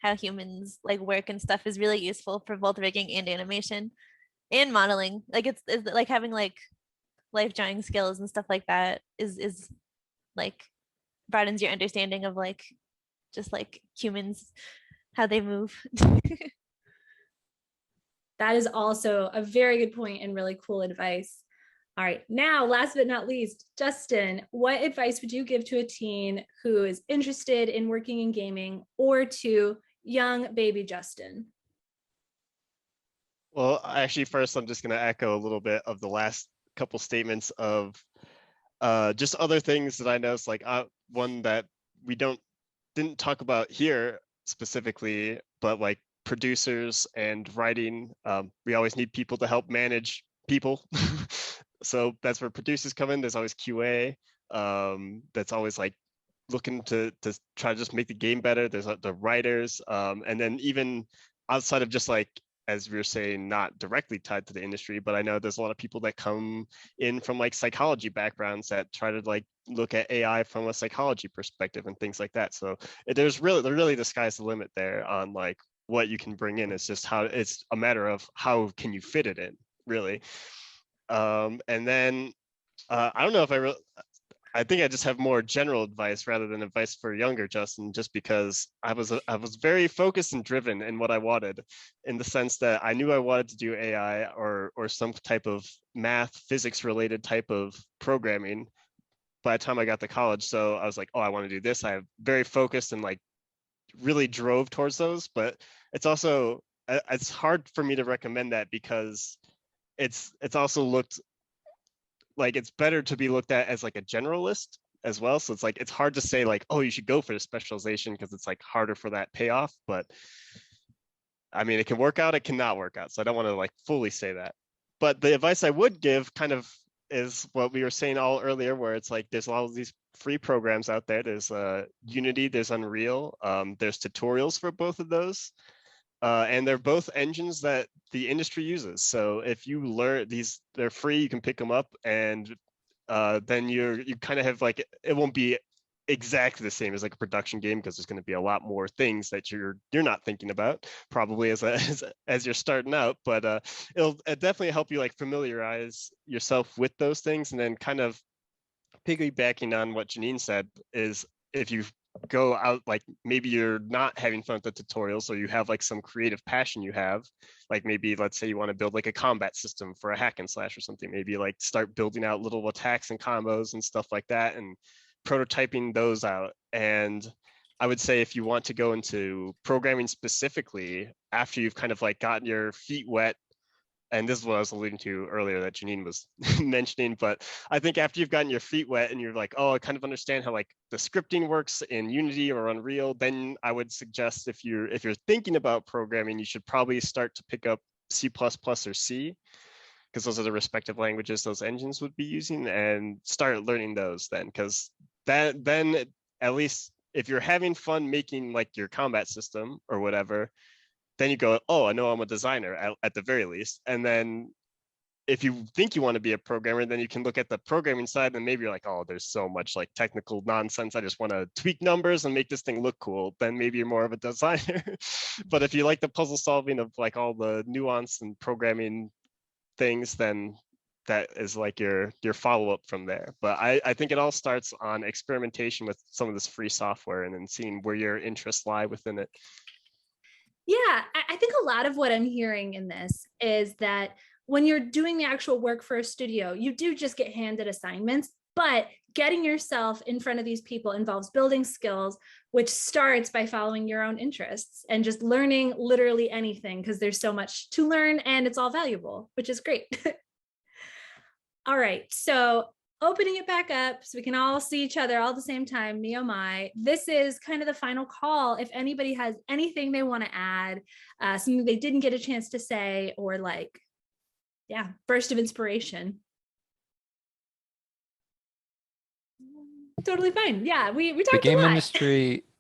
Speaker 3: how humans like work and stuff is really useful for both rigging and animation and modeling. Like it's like having like life drawing skills and stuff like that is like broadens your understanding of like just like humans, how they move.
Speaker 1: That is also a very good point and really cool advice. All right, now, last but not least, Justin, what advice would you give to a teen who is interested in working in gaming, or to young baby Justin?
Speaker 5: Well, actually, first, I'm just going to echo a little bit of the last couple statements of just other things that I noticed, like one that we didn't talk about here specifically, but like producers and writing. We always need people to help manage people. So that's where producers come in. There's always QA that's always like looking to try to just make the game better. There's the writers, and then even outside of just like, as we were saying, not directly tied to the industry, but I know there's a lot of people that come in from like psychology backgrounds that try to like look at AI from a psychology perspective and things like that. So there's really the sky's the limit there on like what you can bring in. It's just how, it's a matter of how can you fit it in, really. And then I don't know if I think I just have more general advice rather than advice for younger Justin, just because I was very focused and driven in what I wanted, in the sense that I knew I wanted to do AI or some type of math, physics related type of programming by the time I got to college. So I was like, oh, I want to do this. I very focused and like really drove towards those. But it's also it's hard for me to recommend that because it's also looked like it's better to be looked at as like a generalist as well. So it's like it's hard to say like, oh, you should go for the specialization because it's like harder for that payoff. But I mean, it can work out, it cannot work out. So I don't want to like fully say that. But the advice I would give kind of is what we were saying all earlier, where it's like there's a lot of these free programs out there. There's Unity, there's Unreal, there's tutorials for both of those. And they're both engines that the industry uses. So if you learn these, they're free, you can pick them up, and then you kind of have like, it won't be exactly the same as like a production game because there's going to be a lot more things that you're not thinking about probably as you're starting out. But it'll definitely help you like familiarize yourself with those things. And then kind of piggybacking on what Janine said is if you go out, like maybe you're not having fun with the tutorials, or you have like some creative passion you have, like maybe let's say you want to build like a combat system for a hack and slash or something, maybe like start building out little attacks and combos and stuff like that and prototyping those out. And I would say if you want to go into programming specifically after you've kind of like gotten your feet wet, and this is what I was alluding to earlier that Janine was mentioning, but I think after you've gotten your feet wet and you're like, oh, I kind of understand how like the scripting works in Unity or Unreal, then I would suggest if you're thinking about programming, you should probably start to pick up C++ or C, because those are the respective languages those engines would be using, and start learning those then, because then at least if you're having fun making like your combat system or whatever, then you go, oh, I know I'm a designer at the very least. And then if you think you want to be a programmer, then you can look at the programming side and maybe you're like, oh, there's so much like technical nonsense. I just want to tweak numbers and make this thing look cool. Then maybe you're more of a designer. But if you like the puzzle solving of like all the nuance and programming things, then that is like your follow-up from there. But I think it all starts on experimentation with some of this free software and then seeing where your interests lie within it.
Speaker 1: Yeah, I think a lot of what I'm hearing in this is that when you're doing the actual work for a studio, you do just get handed assignments, but getting yourself in front of these people involves building skills, which starts by following your own interests and just learning literally anything, because there's so much to learn and it's all valuable, which is great. All right, so opening it back up so we can all see each other all at the same time, me oh my, this is kind of the final call. If anybody has anything they want to add, something they didn't get a chance to say, or like, yeah, burst of inspiration. Totally fine. Yeah, we talked a lot.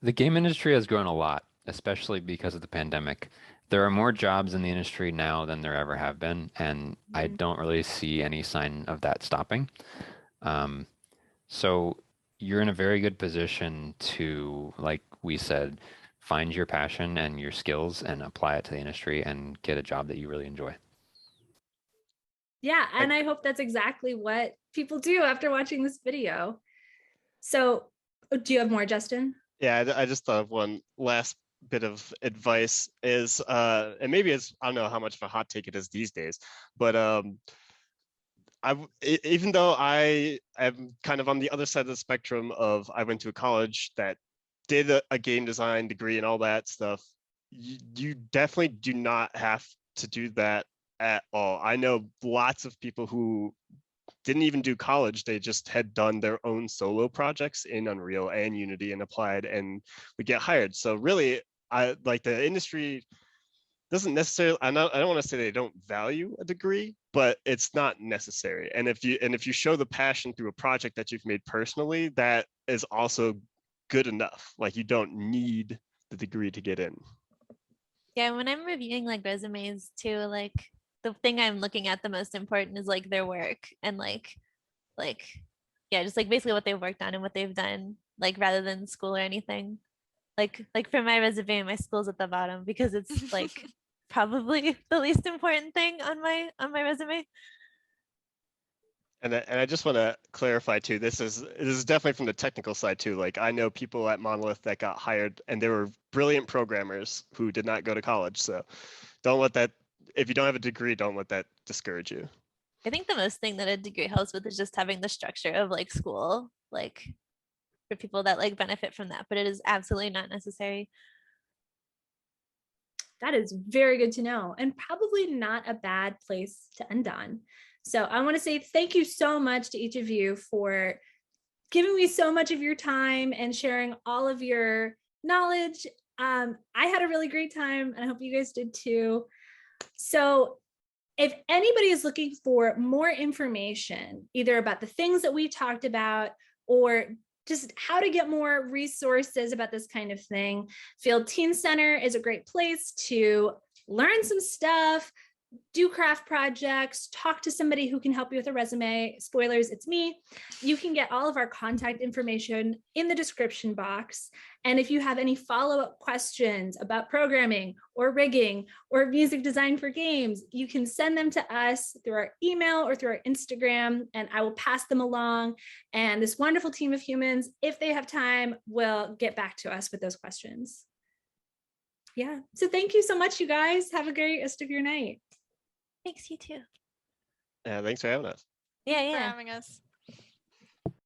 Speaker 4: The game industry has grown a lot, especially because of the pandemic. There are more jobs in the industry now than there ever have been, and I don't really see any sign of that stopping. So you're in a very good position to, like we said, find your passion and your skills and apply it to the industry and get a job that you really enjoy.
Speaker 1: Yeah, and I hope that's exactly what people do after watching this video. So do you have more, Justin?
Speaker 5: Yeah, I just thought of one last bit of advice is, and maybe it's, I don't know how much of a hot take it is these days, but even though I am kind of on the other side of the spectrum of I went to a college that did a game design degree and all that stuff, you definitely do not have to do that at all. I know lots of people who didn't even do college. They just had done their own solo projects in Unreal and Unity and applied and would get hired. So really, I like the industry doesn't necessarily, I don't want to say they don't value a degree, but it's not necessary. And if you show the passion through a project that you've made personally, that is also good enough. Like you don't need the degree to get in.
Speaker 3: Yeah, when I'm reviewing like resumes too, like the thing I'm looking at the most important is like their work and like yeah, just like basically what they've worked on and what they've done, like rather than school or anything. Like for my resume, my school's at the bottom because it's like probably the least important thing on my resume.
Speaker 5: And I just want to clarify too, this is definitely from the technical side too. Like I know people at Monolith that got hired and they were brilliant programmers who did not go to college. So don't let that, if you don't have a degree, don't let that discourage you.
Speaker 3: I think the most thing that a degree helps with is just having the structure of like school, like for people that like benefit from that, but it is absolutely not necessary.
Speaker 1: That is very good to know, and probably not a bad place to end on. So I want to say thank you so much to each of you for giving me so much of your time and sharing all of your knowledge. I had a really great time, and I hope you guys did too. So if anybody is looking for more information, either about the things that we talked about or just how to get more resources about this kind of thing, Field Teen Center is a great place to learn some stuff, do craft projects, talk to somebody who can help you with a resume. Spoilers, it's me. You can get all of our contact information in the description box. And if you have any follow-up questions about programming or rigging or music design for games, you can send them to us through our email or through our Instagram, and I will pass them along. And this wonderful team of humans, if they have time, will get back to us with those questions. Yeah, so thank you so much, you guys. Have a great rest of your night.
Speaker 3: Thanks, you too.
Speaker 5: Yeah, thanks for having us.
Speaker 3: Yeah,
Speaker 2: For
Speaker 3: yeah.
Speaker 2: having us.